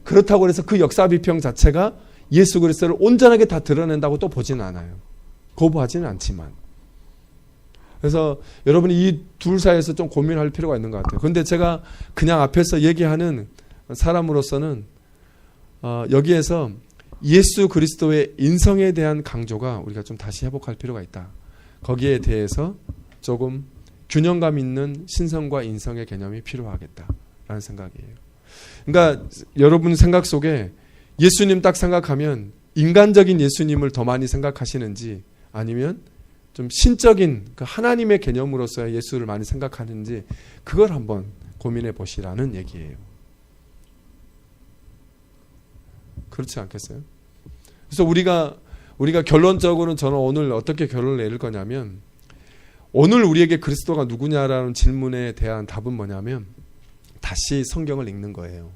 A: 그렇다고 해서 그 역사 비평 자체가 예수 그리스도를 온전하게 다 드러낸다고 또 보지는 않아요. 거부하지는 않지만. 그래서 여러분이 이 둘 사이에서 좀 고민할 필요가 있는 것 같아요. 그런데 제가 그냥 앞에서 얘기하는 사람으로서는 여기에서 예수 그리스도의 인성에 대한 강조가 우리가 좀 다시 회복할 필요가 있다. 거기에 대해서 조금 균형감 있는 신성과 인성의 개념이 필요하겠다라는 생각이에요. 그러니까 여러분 생각 속에 예수님 딱 생각하면 인간적인 예수님을 더 많이 생각하시는지, 아니면 좀 신적인 그 하나님의 개념으로서의 예수를 많이 생각하는지, 그걸 한번 고민해 보시라는 얘기예요. 그렇지 않겠어요? 그래서 우리가 결론적으로는 저는 오늘 어떻게 결론을 내릴 거냐면, 오늘 우리에게 그리스도가 누구냐라는 질문에 대한 답은 뭐냐면 다시 성경을 읽는 거예요.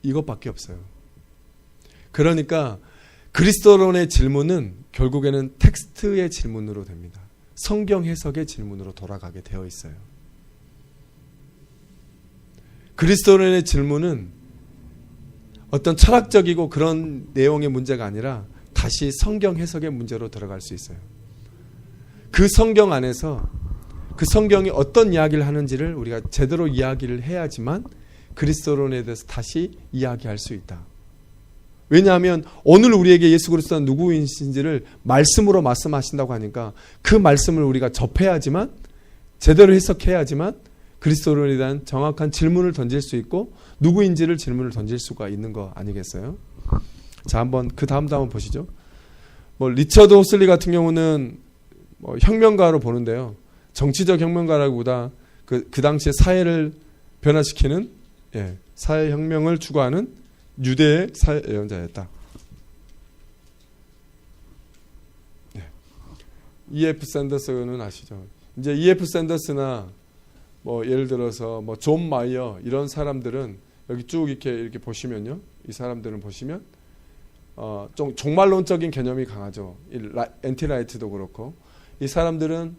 A: 이것밖에 없어요. 그러니까 그리스도론의 질문은 결국에는 텍스트의 질문으로 됩니다. 성경 해석의 질문으로 돌아가게 되어 있어요. 그리스도론의 질문은 어떤 철학적이고 그런 내용의 문제가 아니라 다시 성경 해석의 문제로 들어갈 수 있어요. 그 성경 안에서 그 성경이 어떤 이야기를 하는지를 우리가 제대로 이야기를 해야지만 그리스도론에 대해서 다시 이야기할 수 있다. 왜냐하면 오늘 우리에게 예수 그리스도는 누구이신지를 말씀으로 말씀하신다고 하니까 그 말씀을 우리가 접해야지만, 제대로 해석해야지만 그리스도론에 대한 정확한 질문을 던질 수 있고 누구인지를 질문을 던질 수가 있는 거 아니겠어요? 자, 한번 그 다음도 한번 보시죠. 뭐 리처드 호슬리 같은 경우는 뭐 혁명가로 보는데요. 정치적 혁명가라기보다 그 당시에 사회를 변화시키는 사회 혁명을 추구하는 유대의 사회 예언자였다. E.F. 샌더스는 아시죠? 이제 E.F. 샌더스나 뭐 예를 들어서 뭐 존 마이어 이런 사람들은 여기 쭉 이렇게 보시면요, 이 사람들은 보시면 좀 종말론적인 개념이 강하죠. 엔티라이트도 그렇고 이 사람들은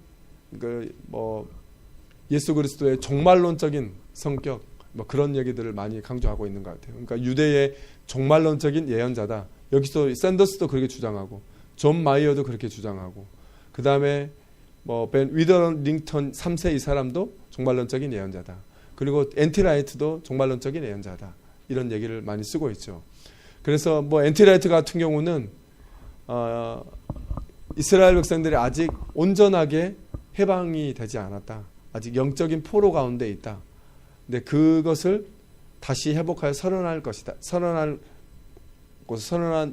A: 그 뭐 예수 그리스도의 종말론적인 성격 뭐 그런 얘기들을 많이 강조하고 있는 것 같아요. 그러니까 유대의 종말론적인 예언자다. 여기서 샌더스도 그렇게 주장하고 존 마이어도 그렇게 주장하고 그 다음에 뭐 벤 위더링턴 3세 이 사람도 종말론적인 예언자다. 그리고 엔티라이트도 종말론적인 예언자다. 이런 얘기를 많이 쓰고 있죠. 그래서 뭐 엔티라이트 같은 경우는 이스라엘 백성들이 아직 온전하게 해방이 되지 않았다. 아직 영적인 포로 가운데 있다. 근데 그것을 다시 회복하여 선언할 것이다. 선언한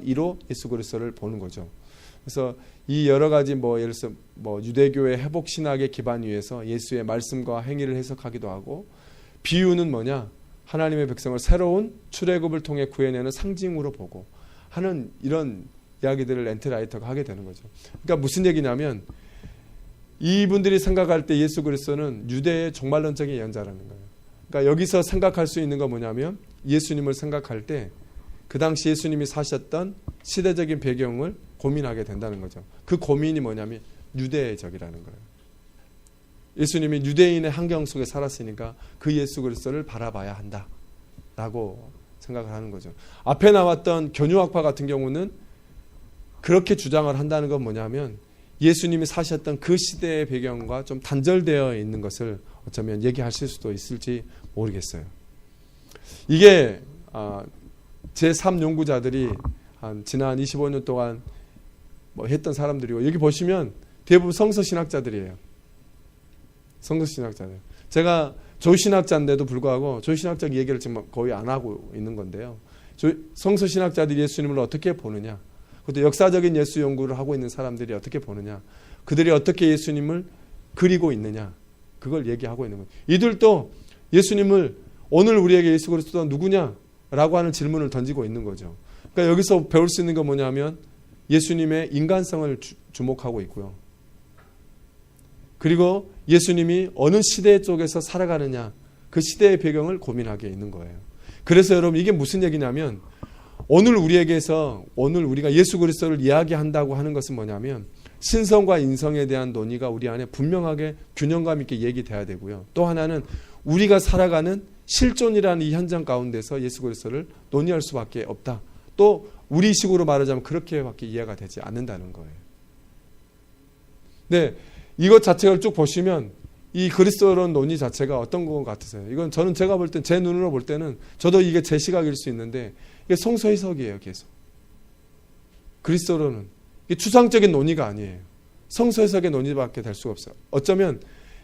A: 이로 예수 그리스도를 보는 거죠. 그래서 이 여러 가지 뭐 예를 들어서 뭐 유대교의 회복 신학의 기반 위에서 예수의 말씀과 행위를 해석하기도 하고 비유는 뭐냐? 하나님의 백성을 새로운 출애굽을 통해 구해내는 상징으로 보고 하는 이런 이야기들을 엔티라이터가 하게 되는 거죠. 그러니까 무슨 얘기냐면 이분들이 생각할 때 예수 그리스도는 유대의 종말론적인 예언자라는 거예요. 그러니까 여기서 생각할 수 있는 건 뭐냐면 예수님을 생각할 때 그 당시 예수님이 사셨던 시대적인 배경을 고민하게 된다는 거죠. 그 고민이 뭐냐면 유대적이라는 거예요. 예수님이 유대인의 환경 속에 살았으니까 그 예수 그리스도를 바라봐야 한다라고 생각을 하는 거죠. 앞에 나왔던 견유학파 같은 경우는 그렇게 주장을 한다는 건 뭐냐면 예수님이 사셨던 그 시대의 배경과 좀 단절되어 있는 것을 어쩌면 얘기하실 수도 있을지 모르겠어요. 이게 제3 연구자들이 지난 25년 동안 뭐 했던 사람들이고 여기 보시면 대부분 성서신학자들이에요. 성서신학자들. 제가 조신학자인데도 불구하고 조신학적 얘기를 지금 거의 안 하고 있는 건데요. 성서신학자들이 예수님을 어떻게 보느냐, 그것도 역사적인 예수 연구를 하고 있는 사람들이 어떻게 보느냐, 그들이 어떻게 예수님을 그리고 있느냐, 그걸 얘기하고 있는 거예요. 이들도 예수님을 오늘 우리에게 예수 그리스도가 누구냐라고 하는 질문을 던지고 있는 거죠. 그러니까 여기서 배울 수 있는 건 뭐냐면 예수님의 인간성을 주목하고 있고요. 그리고 예수님이 어느 시대 쪽에서 살아가느냐, 그 시대의 배경을 고민하게 있는 거예요. 그래서 여러분 이게 무슨 얘기냐면 오늘 우리가 예수 그리스도를 이야기한다고 하는 것은 뭐냐면 신성과 인성에 대한 논의가 우리 안에 분명하게 균형감 있게 얘기돼야 되고요. 또 하나는 우리가 살아가는 실존이라는 이 현장 가운데서 예수 그리스도를 논의할 수밖에 없다. 또 우리식으로 말하자면 그렇게밖에 이해가 되지 않는다는 거예요. 네, 이것 자체를 쭉 보시면 이 그리스도론 논의 자체가 어떤 것 같으세요? 이건 제가 볼 땐 제 눈으로 볼 때는 저도 이게 제 시각일 수 있는데 이게 성서 해석이에요. 계속 그리스도론은 이게 추상적인 논의가 아니에요. 성서 해석의 논의밖에 될 수가 없어요. 어쩌면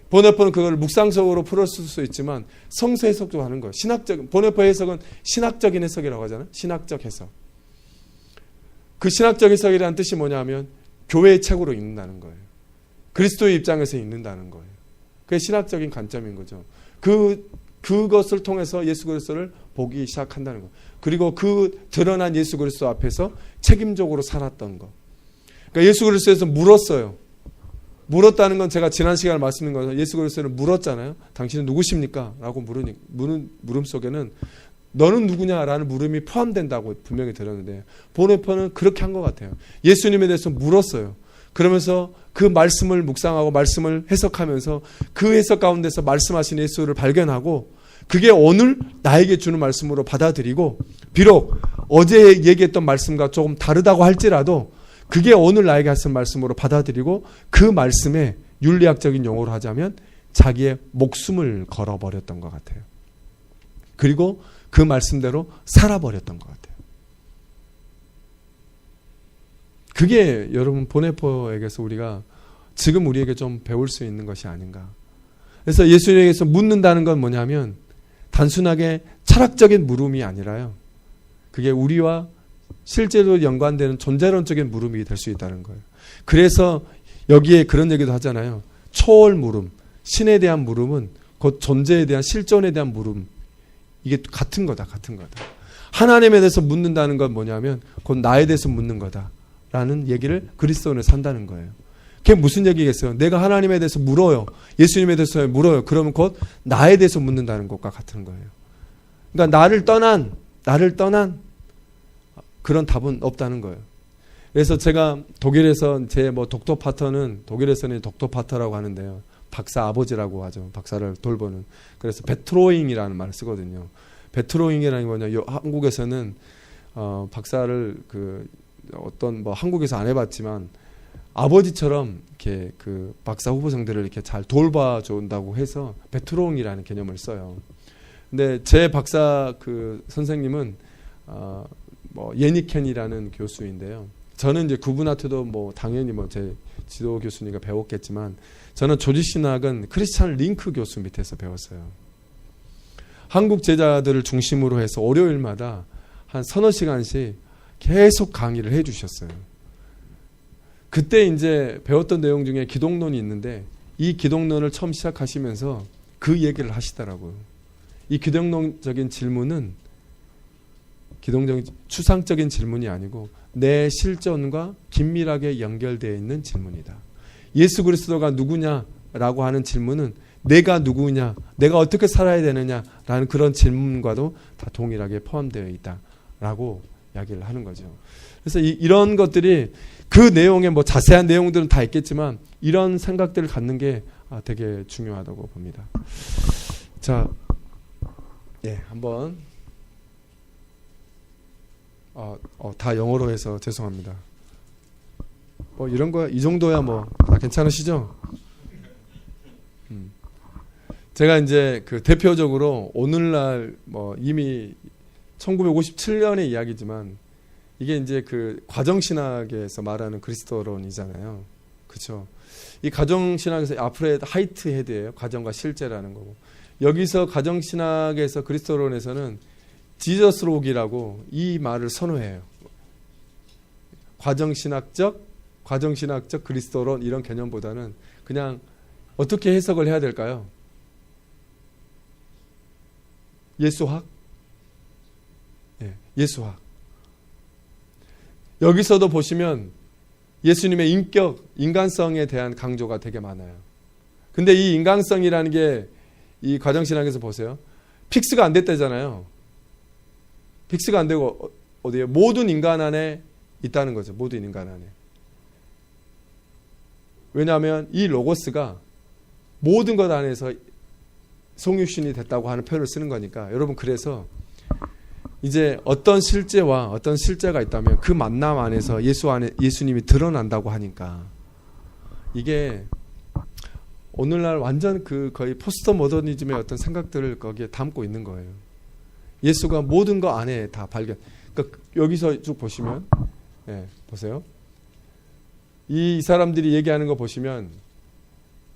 A: 보네포는 그걸 묵상적으로 풀었을 수 있지만 성서 해석도 하는 거예요. 보네포 해석은 신학적인 해석이라고 하잖아요. 신학적 해석. 그 신학적 해석이라는 뜻이 뭐냐면 교회의 책으로 읽는다는 거예요. 그리스도의 입장에서 읽는다는 거예요. 그게 신학적인 관점인 거죠. 그것을 통해서 예수 그리스도를 보기 시작한다는 거. 그리고 그 드러난 예수 그리스도 앞에서 책임적으로 살았던 거. 그러니까 예수 그리스도에서 물었어요. 물었다는 건 제가 지난 시간에 말씀드린 것처럼 예수 그리스도는 물었잖아요. 당신은 누구십니까? 라고 물은 물음 속에는 너는 누구냐라는 물음이 포함된다고 분명히 들었는데 보네포는 그렇게 한 것 같아요. 예수님에 대해서 물었어요. 그러면서 그 말씀을 묵상하고 말씀을 해석하면서 그 해석 가운데서 말씀하신 예수를 발견하고 그게 오늘 나에게 주는 말씀으로 받아들이고 비록 어제 얘기했던 말씀과 조금 다르다고 할지라도 그게 오늘 나에게 하신 말씀으로 받아들이고 그 말씀에 윤리학적인 용어로 하자면 자기의 목숨을 걸어버렸던 것 같아요. 그리고 그 말씀대로 살아버렸던 것 같아요. 그게 여러분 보네포에게서 우리가 지금 우리에게 좀 배울 수 있는 것이 아닌가. 그래서 예수님에게서 묻는다는 건 뭐냐면 단순하게 철학적인 물음이 아니라요. 그게 우리와 실제로 연관되는 존재론적인 물음이 될 수 있다는 거예요. 그래서 여기에 그런 얘기도 하잖아요. 초월 물음, 신에 대한 물음은 곧 존재에 대한 실존에 대한 물음, 이게 같은 거다, 같은 거다. 하나님에 대해서 묻는다는 건 뭐냐면 곧 나에 대해서 묻는 거다라는 얘기를 그리스도인을 산다는 거예요. 그게 무슨 얘기겠어요? 내가 하나님에 대해서 물어요. 예수님에 대해서 물어요. 그러면 곧 나에 대해서 묻는다는 것과 같은 거예요. 그러니까 나를 떠난 그런 답은 없다는 거예요. 그래서 제가 독일에서 제 독토 파터는 독일에서는 독토 파터라고 하는데요. 박사 아버지라고 하죠. 박사를 돌보는. 그래서 베트로잉이라는 말을 쓰거든요. 베트로잉이라는 게 뭐냐? 한국에서는 박사를 한국에서 안 해봤지만 아버지처럼 이렇게 그 박사 후보생들을 이렇게 잘 돌봐준다고 해서 베트로잉이라는 개념을 써요. 근데 제 박사 그 선생님은 예니켄이라는 교수인데요. 저는 이제 그분한테도 당연히 제 지도 교수니까 배웠겠지만 저는 조지신학은 크리스찬 링크 교수 밑에서 배웠어요. 한국 제자들을 중심으로 해서 월요일마다 한 서너 시간씩 계속 강의를 해 주셨어요. 그때 이제 배웠던 내용 중에 기독론이 있는데 이 기독론을 처음 시작하시면서 그 얘기를 하시더라고요. 이 기독론적인 질문은 기독적인 추상적인 질문이 아니고 내 실존과 긴밀하게 연결되어 있는 질문이다. 예수 그리스도가 누구냐라고 하는 질문은 내가 누구냐, 내가 어떻게 살아야 되느냐라는 그런 질문과도 다 동일하게 포함되어 있다라고 이야기를 하는 거죠. 그래서 이런 것들이 그 내용에 자세한 내용들은 다 있겠지만 이런 생각들을 갖는 게 되게 중요하다고 봅니다. 자, 한번 다 영어로 해서 죄송합니다. 이런 거 이 정도야 다 괜찮으시죠? 제가 이제 그 대표적으로 오늘날 이미 1957년의 이야기지만 이게 이제 그 과정신학에서 말하는 그리스도론이잖아요. 그렇죠? 이 과정신학에서 앞으로 하이트 헤드예요. 과정과 실제라는 거고. 여기서 과정신학에서 그리스도론에서는 지저스록이라고 이 말을 선호해요. 과정신학적 그리스도론 이런 개념보다는 그냥 어떻게 해석을 해야 될까요? 예수학? 예수학. 여기서도 보시면 예수님의 인격, 인간성에 대한 강조가 되게 많아요. 근데 이 인간성이라는 게 이 과정신학에서 보세요. 픽스가 안 됐다잖아요. 픽스가 안 되고 어디에 모든 인간 안에 있다는 거죠. 모든 인간 안에. 왜냐하면 이 로고스가 모든 것 안에서 성육신이 됐다고 하는 표현을 쓰는 거니까 여러분 그래서 이제 어떤 실제가 있다면 그 만남 안에서 예수님이 드러난다고 하니까 이게 오늘날 완전 거의 포스트 모더니즘의 어떤 생각들을 거기에 담고 있는 거예요. 예수가 모든 거 안에 다 발견. 그러니까 여기서 쭉 보시면 보세요. 이 사람들이 얘기하는 거 보시면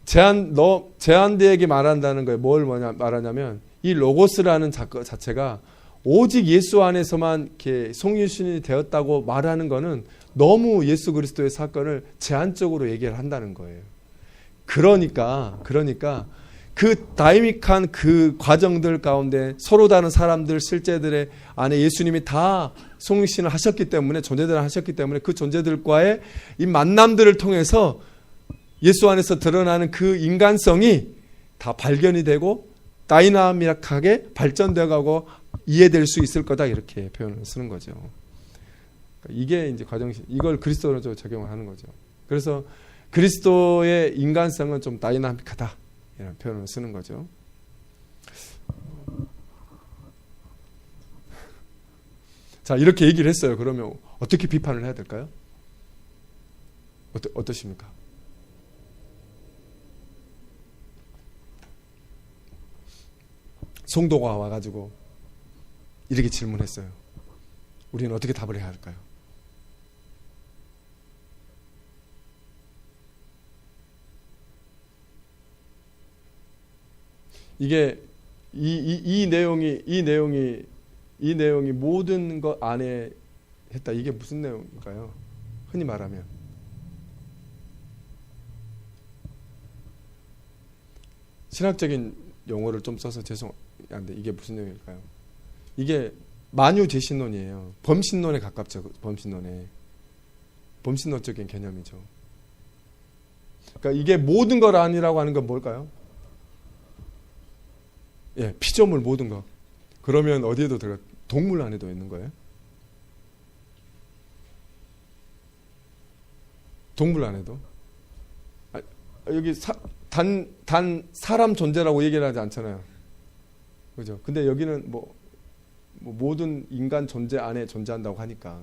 A: 제한되게 말한다는 거예요. 뭘 말하냐면 이 로고스라는 자체가 오직 예수 안에서만 이렇게 성육신이 되었다고 말하는 거는 너무 예수 그리스도의 사건을 제한적으로 얘기를 한다는 거예요. 그러니까 그 다이믹한 그 과정들 가운데 서로 다른 사람들 실제들의 안에 예수님이 다 성육신을 하셨기 때문에 존재들을 하셨기 때문에 그 존재들과의 이 만남들을 통해서 예수 안에서 드러나는 그 인간성이 다 발견이 되고 다이나믹하게 발전되어 가고 이해될 수 있을 거다 이렇게 표현을 쓰는 거죠. 이게 이제 과정신 이걸 그리스도로 적용을 하는 거죠. 그래서 그리스도의 인간성은 좀 다이나믹하다 이런 표현을 쓰는 거죠. 자 이렇게 얘기를 했어요. 그러면 어떻게 비판을 해야 될까요? 어떠십니까? 성도가 와가지고 이렇게 질문했어요. 우리는 어떻게 답을 해야 할까요? 이게 이 내용이 모든 것 안에 했다. 이게 무슨 내용일까요? 흔히 말하면 신학적인 용어를 좀 써서 죄송한데 이게 무슨 내용일까요? 이게 만유재신론이에요. 범신론에 가깝죠. 범신론적인 개념이죠. 그러니까 이게 모든 걸 아니라고 하는 건 뭘까요? 예, 피조물 모든 것. 그러면 어디에도 들어가? 동물 안에도 있는 거예요? 동물 안에도? 여기 단 사람 존재라고 얘기를 하지 않잖아요. 그죠? 근데 여기는 뭐 모든 인간 존재 안에 존재한다고 하니까.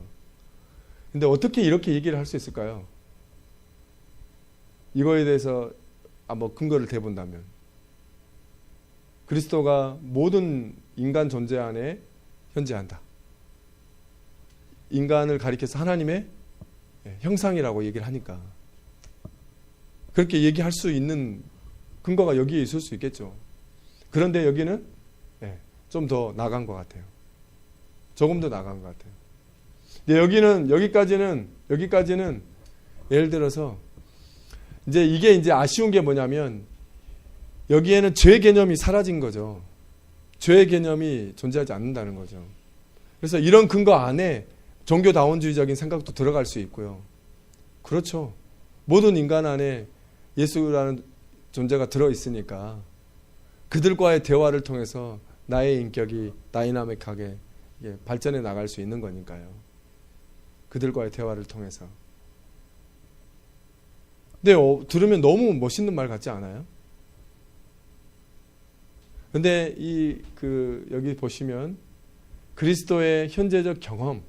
A: 근데 어떻게 이렇게 얘기를 할 수 있을까요? 이거에 대해서 뭐 근거를 대본다면 그리스도가 모든 인간 존재 안에 현재한다. 인간을 가리켜서 하나님의 형상이라고 얘기를 하니까 그렇게 얘기할 수 있는 근거가 여기에 있을 수 있겠죠. 그런데 여기는 좀 더 나간 것 같아요. 조금 더 나간 것 같아요. 근데 여기까지는 예를 들어서 이게 아쉬운 게 뭐냐면 여기에는 죄 개념이 사라진 거죠. 죄 개념이 존재하지 않는다는 거죠. 그래서 이런 근거 안에 종교다원주의적인 생각도 들어갈 수 있고요. 그렇죠. 모든 인간 안에 예수라는 존재가 들어있으니까 그들과의 대화를 통해서 나의 인격이 다이나믹하게 발전해 나갈 수 있는 거니까요. 그들과의 대화를 통해서. 근데 들으면 너무 멋있는 말 같지 않아요? 근데 여기 보시면 그리스도의 현재적 경험,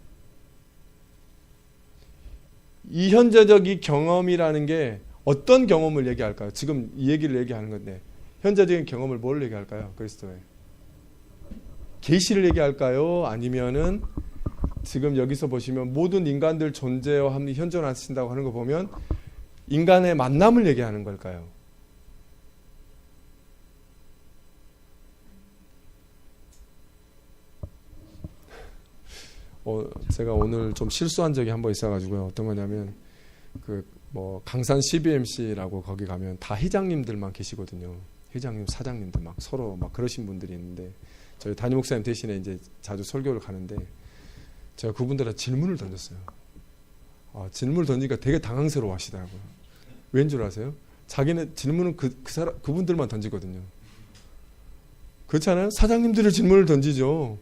A: 이 현재적 이 경험이라는 게 어떤 경험을 얘기할까요? 지금 이 얘기를 얘기하는 건데 현재적인 경험을 뭘 얘기할까요? 그리스도의 계시를 얘기할까요? 아니면은 지금 여기서 보시면 모든 인간들 존재와 함께 현존하신다고 하는 거 보면 인간의 만남을 얘기하는 걸까요? 제가 오늘 좀 실수한 적이 한 번 있어가지고요. 어떤 거냐면 강산 CBMC라고 거기 가면 다 회장님들만 계시거든요. 회장님, 사장님들 막 서로 막 그러신 분들이 있는데 저희 담임 목사님 대신에 이제 자주 설교를 가는데 제가 그분들한테 질문을 던졌어요. 질문을 던지니까 되게 당황스러워 하시더라고요. 왠 줄 아세요? 자기는 질문은 그분들만 던지거든요. 그렇잖아요? 사장님들이 질문을 던지죠.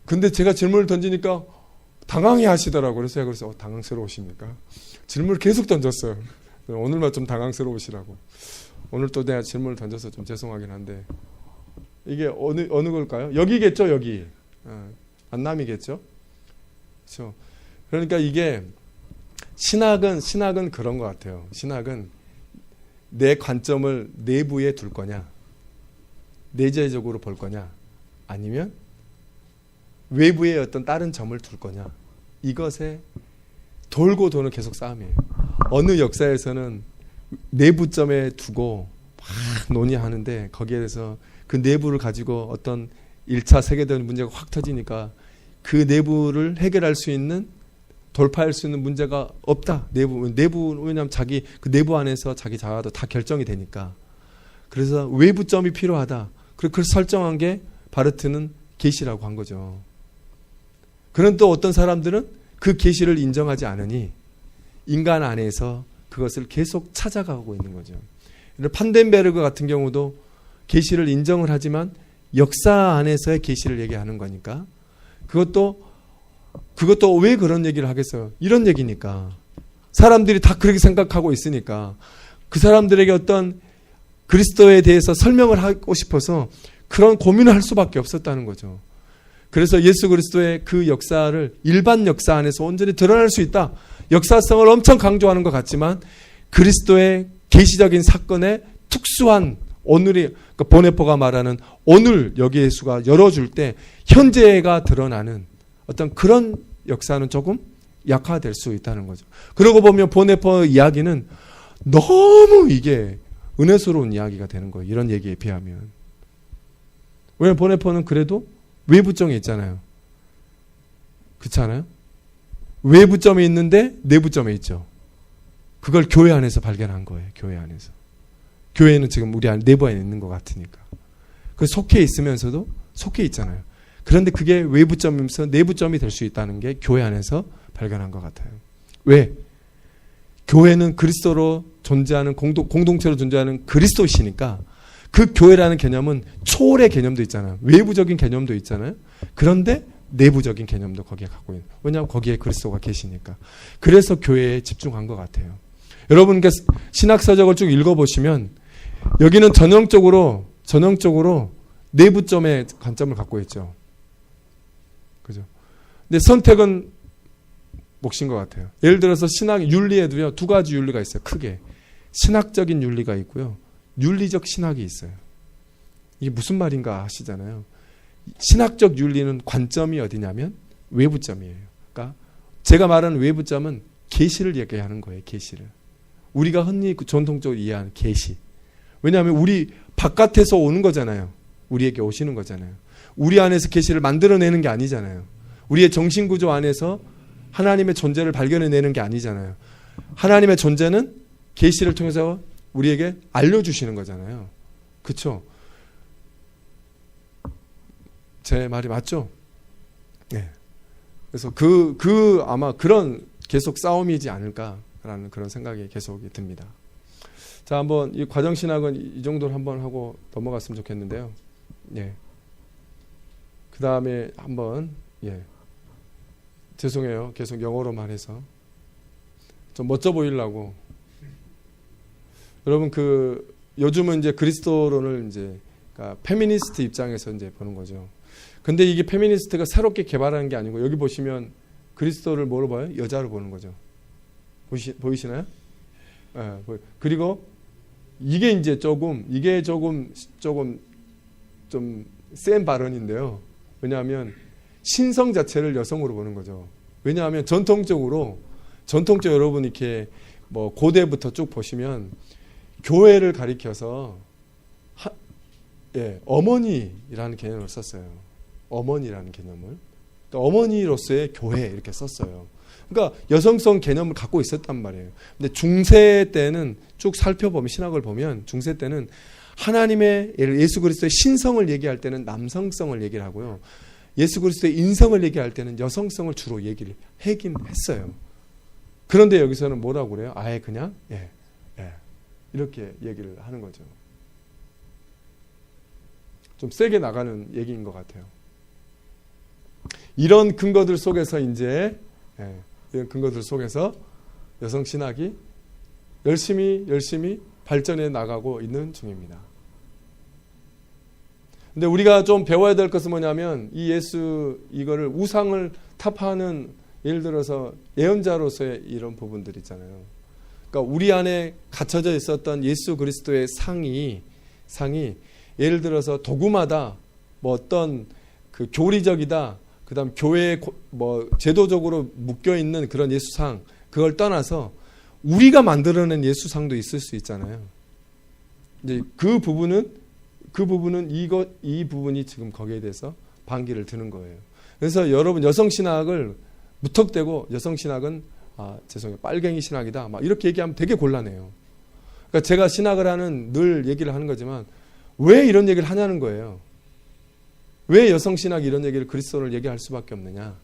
A: 근데 제가 질문을 던지니까 당황해 하시더라고요. 그래서 제가 당황스러우십니까? 질문을 계속 던졌어요. 오늘만 좀 당황스러우시라고. 오늘 또 내가 질문을 던져서 좀 죄송하긴 한데 이게 어느 걸까요? 여기겠죠, 여기. 만남이겠죠. 그렇죠. 그러니까 이게 신학은 그런 것 같아요. 신학은 내 관점을 내부에 둘 거냐, 내재적으로 볼 거냐, 아니면 외부에 어떤 다른 점을 둘 거냐, 이것에 돌고 도는 계속 싸움이에요. 어느 역사에서는 내부점에 두고 막 논의하는데 거기에 대해서 그 내부를 가지고 어떤 1차 세계대전 문제가 확 터지니까 그 내부를 해결할 수 있는, 돌파할 수 있는 문제가 없다. 내부 왜냐하면 자기 그 내부 안에서 자기 자아도 다 결정이 되니까. 그래서 외부점이 필요하다. 그걸 설정한 게 바르트는 계시라고 한 거죠. 그런 또 어떤 사람들은 그 계시를 인정하지 않으니 인간 안에서 그것을 계속 찾아가고 있는 거죠. 판덴베르그 같은 경우도 계시를 인정을 하지만 역사 안에서의 계시를 얘기하는 거니까 그것도 왜 그런 얘기를 하겠어요? 이런 얘기니까. 사람들이 다 그렇게 생각하고 있으니까 그 사람들에게 어떤 그리스도에 대해서 설명을 하고 싶어서 그런 고민을 할 수밖에 없었다는 거죠. 그래서 예수 그리스도의 그 역사를 일반 역사 안에서 온전히 드러낼 수 있다. 역사성을 엄청 강조하는 것 같지만 그리스도의 계시적인 사건의 특수한 오늘이, 그러니까 보네포가 말하는 오늘 여기 예수가 열어줄 때 현재가 드러나는 어떤 그런 역사는 조금 약화될 수 있다는 거죠. 그러고 보면 보네포 이야기는 너무 이게 은혜스러운 이야기가 되는 거예요. 이런 얘기에 비하면. 왜냐하면 보네포는 그래도 외부점이 있잖아요. 그렇지 않아요? 외부점에 있는데 내부점에 있죠. 그걸 교회 안에서 발견한 거예요. 교회 안에서. 교회는 지금 우리 내부 안에 있는 것 같으니까. 그 속해 있으면서도 속해 있잖아요. 그런데 그게 외부점이면서 내부점이 될 수 있다는 게 교회 안에서 발견한 것 같아요. 왜? 교회는 그리스도로 존재하는 공동체로 존재하는 그리스도시니까 그 교회라는 개념은 초월의 개념도 있잖아요. 외부적인 개념도 있잖아요. 그런데 내부적인 개념도 거기에 갖고 있는. 왜냐하면 거기에 그리스도가 계시니까. 그래서 교회에 집중한 것 같아요. 여러분께 신학서적을 쭉 읽어보시면 여기는 전형적으로 내부점의 관점을 갖고 있죠. 그죠? 근데 선택은 몫인 것 같아요. 예를 들어서 신학 윤리에도요, 두 가지 윤리가 있어요. 크게. 신학적인 윤리가 있고요. 윤리적 신학이 있어요. 이게 무슨 말인가 하시잖아요. 신학적 윤리는 관점이 어디냐면 외부점이에요. 그러니까 제가 말하는 외부점은 계시를 얘기하는 거예요. 계시를. 우리가 흔히 전통적으로 이해하는 계시. 왜냐하면 우리 바깥에서 오는 거잖아요. 우리에게 오시는 거잖아요. 우리 안에서 계시를 만들어내는 게 아니잖아요. 우리의 정신구조 안에서 하나님의 존재를 발견해내는 게 아니잖아요. 하나님의 존재는 계시를 통해서 우리에게 알려주시는 거잖아요. 그렇죠? 제 말이 맞죠? 네. 그래서 아마 그런 계속 싸움이지 않을까라는 그런 생각이 계속 듭니다. 자, 한번 이 과정신학은 이 정도로 한번 하고 넘어갔으면 좋겠는데요. 예. 그 다음에 한번, 죄송해요. 계속 영어로만 해서. 좀 멋져 보이려고. 여러분, 요즘은 이제 그리스도론을 이제, 그러니까 페미니스트 입장에서 이제 보는 거죠. 근데 이게 페미니스트가 새롭게 개발하는 게 아니고, 여기 보시면 그리스도를 뭐로 봐요? 여자로 보는 거죠. 보이시나요? 네, 그리고 이게 조금 좀 센 발언인데요. 왜냐하면 신성 자체를 여성으로 보는 거죠. 왜냐하면 전통적으로 여러분 이렇게 뭐 고대부터 쭉 보시면 교회를 가리켜서 어머니라는 개념을 썼어요. 어머니라는 개념을. 그러니까 어머니로서의 교회 이렇게 썼어요. 그러니까 여성성 개념을 갖고 있었단 말이에요. 근데 중세 때는 쭉 살펴보면 신학을 보면 중세 때는 하나님의 예수 그리스도의 신성을 얘기할 때는 남성성을 얘기를 하고요. 예수 그리스도의 인성을 얘기할 때는 여성성을 주로 얘기를 하긴 했어요. 그런데 여기서는 뭐라고 그래요? 아예 그냥 이렇게 얘기를 하는 거죠. 좀 세게 나가는 얘기인 것 같아요. 이런 근거들 속에서 이제 이런 근거들 속에서 여성 신학이 열심히 발전해 나가고 있는 중입니다. 근데 우리가 좀 배워야 될 것은 뭐냐면 이거를 우상을 타파하는 예를 들어서 예언자로서의 이런 부분들 있잖아요. 그러니까 우리 안에 갇혀져 있었던 예수 그리스도의 상이 예를 들어서 도구마다 뭐 어떤 그 교리적이다. 그다음 교회에 뭐 제도적으로 묶여 있는 그런 예수상 그걸 떠나서 우리가 만들어낸 예수상도 있을 수 있잖아요. 이제 그 부분은 이 부분이 지금 거기에 대해서 반기를 드는 거예요. 그래서 여러분 여성 신학을 무턱대고 여성 신학은 죄송해요 빨갱이 신학이다 막 이렇게 얘기하면 되게 곤란해요. 그러니까 제가 신학을 늘 얘기를 하는 거지만 왜 이런 얘기를 하냐는 거예요. 왜 여성 신학이 이런 얘기를 그리스도를 얘기할 수밖에 없느냐.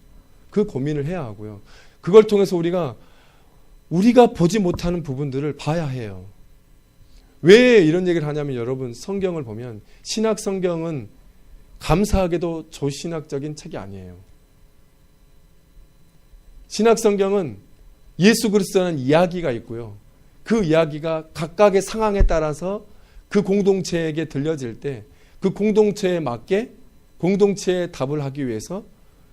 A: 그 고민을 해야 하고요. 그걸 통해서 우리가 보지 못하는 부분들을 봐야 해요. 왜 이런 얘기를 하냐면 여러분 성경을 보면 신학 성경은 감사하게도 조신학적인 책이 아니에요. 신학 성경은 예수 그리스도라는 이야기가 있고요. 그 이야기가 각각의 상황에 따라서 그 공동체에게 들려질 때 그 공동체에 맞게 공동체의 답을 하기 위해서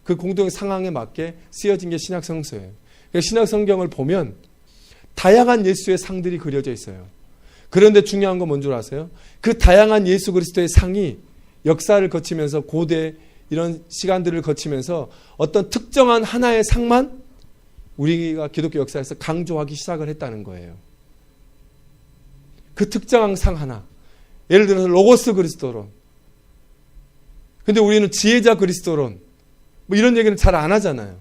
A: 그 공동의 상황에 맞게 쓰여진 게 신학 성서예요. 그러니까 신학 성경을 보면 다양한 예수의 상들이 그려져 있어요. 그런데 중요한 건 뭔 줄 아세요? 그 다양한 예수 그리스도의 상이 역사를 거치면서 고대 이런 시간들을 거치면서 어떤 특정한 하나의 상만 우리가 기독교 역사에서 강조하기 시작을 했다는 거예요. 그 특정한 상 하나. 예를 들어서 로고스 그리스도론. 근데 우리는 지혜자 그리스도론. 뭐 이런 얘기는 잘 안 하잖아요.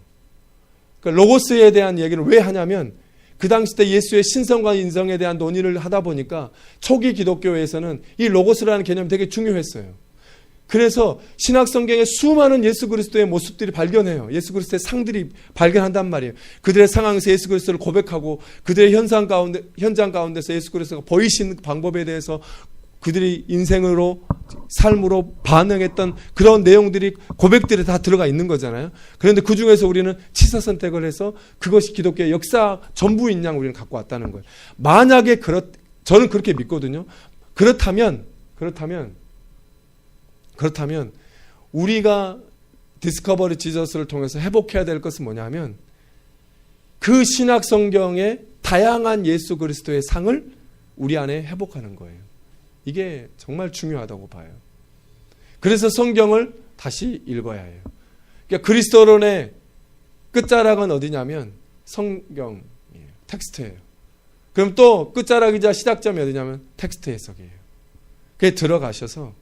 A: 그러니까 로고스에 대한 얘기를 왜 하냐면 그 당시 때 예수의 신성과 인성에 대한 논의를 하다 보니까 초기 기독교에서는 이 로고스라는 개념이 되게 중요했어요. 그래서 신약 성경에 수많은 예수 그리스도의 모습들이 발견해요. 예수 그리스도의 상들이 발견한단 말이에요. 그들의 상황에서 예수 그리스도를 고백하고 그들의 현장 가운데서 예수 그리스도가 보이신 방법에 대해서 그들이 인생으로 삶으로 반응했던 그런 내용들이 고백들이 다 들어가 있는 거잖아요. 그런데 그 중에서 우리는 취사 선택을 해서 그것이 기독교의 역사 전부인 양 우리는 갖고 왔다는 거예요. 만약에 저는 그렇게 믿거든요. 그렇다면 우리가 디스커버리 지저스를 통해서 회복해야 될 것은 뭐냐면 그 신약 성경의 다양한 예수 그리스도의 상을 우리 안에 회복하는 거예요. 이게 정말 중요하다고 봐요. 그래서 성경을 다시 읽어야 해요. 그러니까 그리스도론의 끝자락은 어디냐면 성경이에요. 텍스트예요. 그럼 또 끝자락이자 시작점이 어디냐면 텍스트 해석이에요. 그게 들어가셔서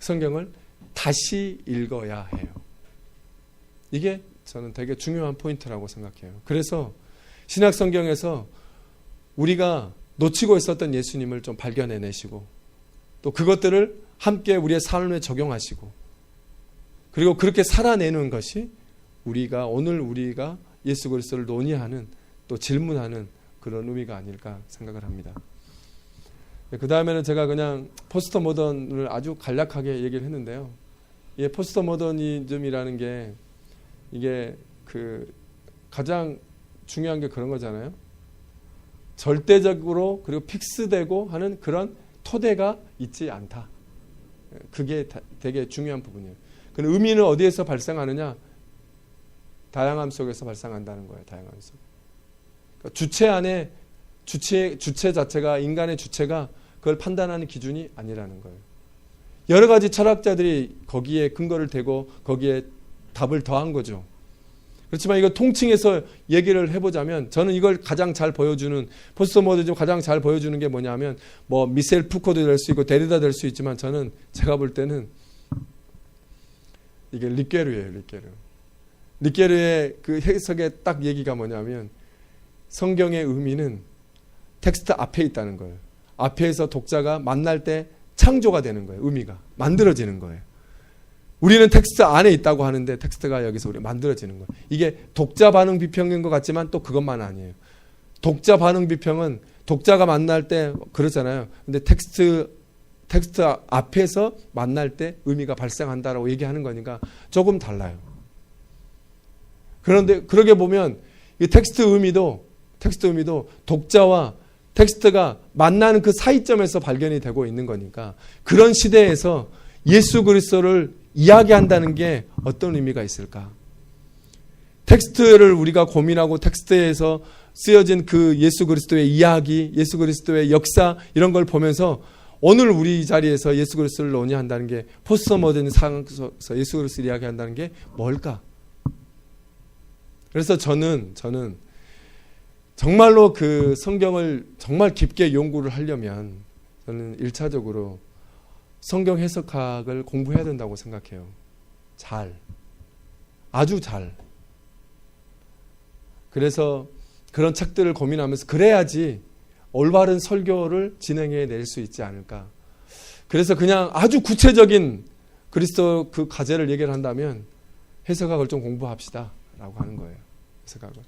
A: 성경을 다시 읽어야 해요. 이게 저는 되게 중요한 포인트라고 생각해요. 그래서 신약 성경에서 우리가 놓치고 있었던 예수님을 좀 발견해내시고 또 그것들을 함께 우리의 삶에 적용하시고 그리고 그렇게 살아내는 것이 오늘 우리가 예수 그리스도를 논의하는 또 질문하는 그런 의미가 아닐까 생각을 합니다. 그 다음에는 제가 그냥 포스트 모던을 아주 간략하게 얘기를 했는데요. 이 포스트 모더니즘이라는 게 이게 가장 중요한 게 그런 거잖아요. 절대적으로 그리고 픽스되고 하는 그런 토대가 있지 않다. 그게 되게 중요한 부분이에요. 그 의미는 어디에서 발생하느냐? 다양함 속에서 발생한다는 거예요. 다양함 속. 그러니까 주체 안에 주체 자체가 인간의 주체가 그걸 판단하는 기준이 아니라는 거예요. 여러 가지 철학자들이 거기에 근거를 대고 거기에 답을 더한 거죠. 그렇지만 이거 통칭해서 얘기를 해보자면 저는 이걸 가장 잘 보여주는 포스트모더니즘 가장 잘 보여주는 게 뭐냐면 뭐 미셀 푸코도 될 수 있고 데리다 될 수 있지만 저는 제가 볼 때는 이게 리케르예요. 리케르의 그 해석의 딱 얘기가 뭐냐면 성경의 의미는 텍스트 앞에 있다는 거예요. 앞에서 독자가 만날 때 창조가 되는 거예요. 의미가 만들어지는 거예요. 우리는 텍스트 안에 있다고 하는데 텍스트가 여기서 우리 만들어지는 거예요. 이게 독자 반응 비평인 것 같지만 또 그것만 아니에요. 독자 반응 비평은 독자가 만날 때 그러잖아요. 근데 텍스트 앞에서 만날 때 의미가 발생한다라고 얘기하는 거니까 조금 달라요. 그런데 그러게 보면 이 텍스트 의미도 독자와 텍스트가 만나는 그 사이점에서 발견이 되고 있는 거니까 그런 시대에서 예수 그리스도를 이야기한다는 게 어떤 의미가 있을까? 텍스트를 우리가 고민하고 텍스트에서 쓰여진 그 예수 그리스도의 이야기, 예수 그리스도의 역사 이런 걸 보면서 오늘 우리 자리에서 예수 그리스도를 논의한다는 게 포스트 모던 상황에서 예수 그리스도를 이야기한다는 게 뭘까? 그래서 저는 정말로 그 성경을 정말 깊게 연구를 하려면 저는 1차적으로 성경 해석학을 공부해야 된다고 생각해요. 아주 잘. 그래서 그런 책들을 고민하면서 그래야지 올바른 설교를 진행해 낼 수 있지 않을까. 그래서 그냥 아주 구체적인 그리스도 그 과제를 얘기를 한다면 해석학을 좀 공부합시다 라고 하는 거예요. 해석학을.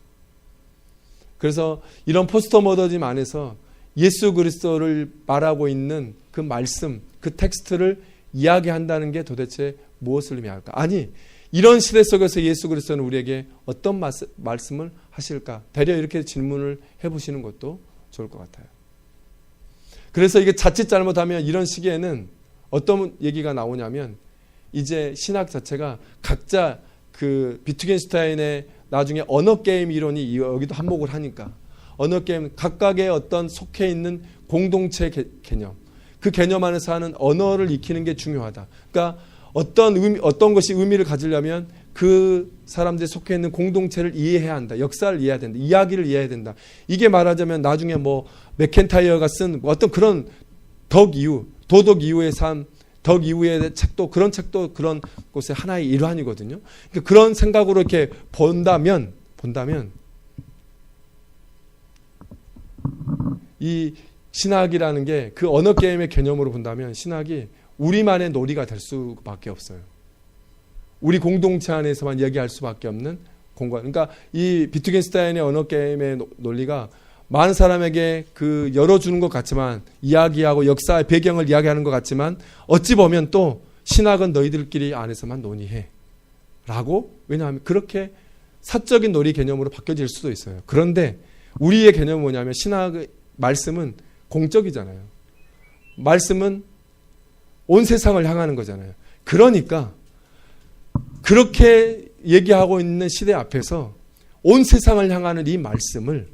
A: 그래서 이런 포스트 모더니즘 안에서 예수 그리스도를 말하고 있는 그 말씀, 그 텍스트를 이야기한다는 게 도대체 무엇을 의미할까? 아니, 이런 시대 속에서 예수 그리스도는 우리에게 어떤 말씀을 하실까? 대려 이렇게 질문을 해보시는 것도 좋을 것 같아요. 그래서 이게 자칫 잘못하면 이런 시기에는 어떤 얘기가 나오냐면 이제 신학 자체가 각자 그 비트겐슈타인의 나중에 언어 게임 이론이 여기도 한몫을 하니까 언어 게임 각각의 어떤 속해 있는 공동체 개념 그 개념 안에서 하는 언어를 익히는 게 중요하다. 그러니까 어떤 것이 의미를 가지려면 그 사람들이 속해 있는 공동체를 이해해야 한다. 역사를 이해해야 된다. 이야기를 이해해야 된다. 이게 말하자면 나중에 뭐 맥켄타이어가 쓴 어떤 그런 도덕 이유의 삶 덕 이후의 책도 그런 곳의 하나의 일환이거든요. 그러니까 그런 생각으로 이렇게 본다면 이 신학이라는 게 그 언어 게임의 개념으로 본다면 신학이 우리만의 놀이가 될 수밖에 없어요. 우리 공동체 안에서만 얘기할 수밖에 없는 공간. 그러니까 이 비트겐슈타인의 언어 게임의 논리가 많은 사람에게 그 열어주는 것 같지만, 이야기하고 역사의 배경을 이야기하는 것 같지만, 어찌 보면 또 신학은 너희들끼리 안에서만 논의해 라고, 왜냐하면 그렇게 사적인 놀이 개념으로 바뀌어질 수도 있어요. 그런데 우리의 개념은 뭐냐면, 신학의 말씀은 공적이잖아요. 말씀은 온 세상을 향하는 거잖아요. 그러니까 그렇게 얘기하고 있는 시대 앞에서 온 세상을 향하는 이 말씀을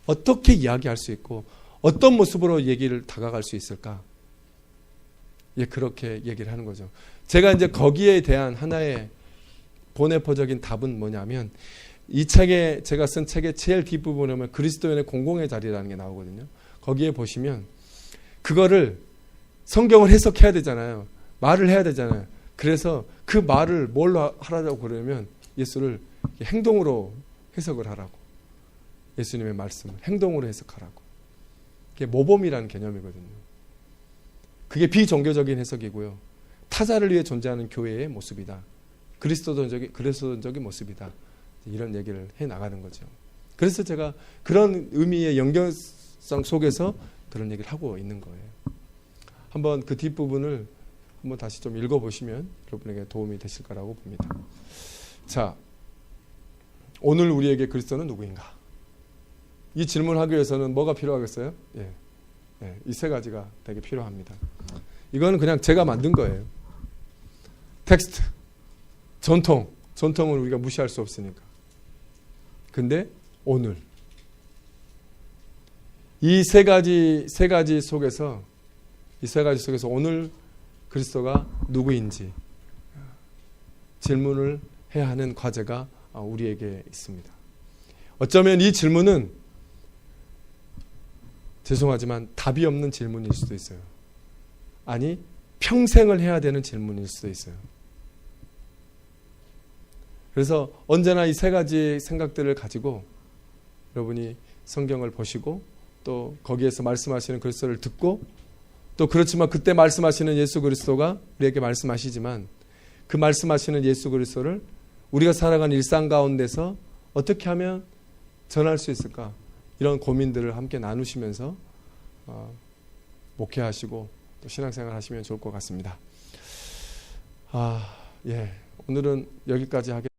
A: 어떻게 이야기할 수 있고 어떤 모습으로 얘기를 다가갈 수 있을까? 예, 그렇게 얘기를 하는 거죠. 제가 이제 거기에 대한 하나의 보네포적인 답은 뭐냐면, 이 책에, 제가 쓴 책의 제일 뒷부분에 보면 그리스도인의 공공의 자리라는 게 나오거든요. 거기에 보시면 그거를 성경을 해석해야 되잖아요. 말을 해야 되잖아요. 그래서 그 말을 뭘로 하라고 그러면 예수를 행동으로 해석을 하라고. 예수님의 말씀을 행동으로 해석하라고. 그게 모범이라는 개념이거든요. 그게 비종교적인 해석이고요. 타자를 위해 존재하는 교회의 모습이다. 그리스도적인 모습이다. 이런 얘기를 해 나가는 거죠. 그래서 제가 그런 의미의 연결성 속에서 그런 얘기를 하고 있는 거예요. 한번 그 뒷부분을 한번 다시 좀 읽어보시면 여러분에게 도움이 되실 거라고 봅니다. 자, 오늘 우리에게 그리스도는 누구인가? 이 질문하기 위해서는 뭐가 필요하겠어요? 이 세 가지가 되게 필요합니다. 이거는 그냥 제가 만든 거예요. 텍스트, 전통은 우리가 무시할 수 없으니까. 근데 오늘 이 세 가지 속에서 오늘 그리스도가 누구인지 질문을 해야 하는 과제가 우리에게 있습니다. 어쩌면 이 질문은 죄송하지만 답이 없는 질문일 수도 있어요. 아니, 평생을 해야 되는 질문일 수도 있어요. 그래서 언제나 이 세 가지 생각들을 가지고 여러분이 성경을 보시고 또 거기에서 말씀하시는 그리스도를 듣고, 또 그렇지만 그때 말씀하시는 예수 그리스도가 우리에게 말씀하시지만 그 말씀하시는 예수 그리스도를 우리가 살아가는 일상 가운데서 어떻게 하면 전할 수 있을까? 이런 고민들을 함께 나누시면서 목회하시고 또 신앙생활 하시면 좋을 것 같습니다. 오늘은 여기까지 하겠습니다.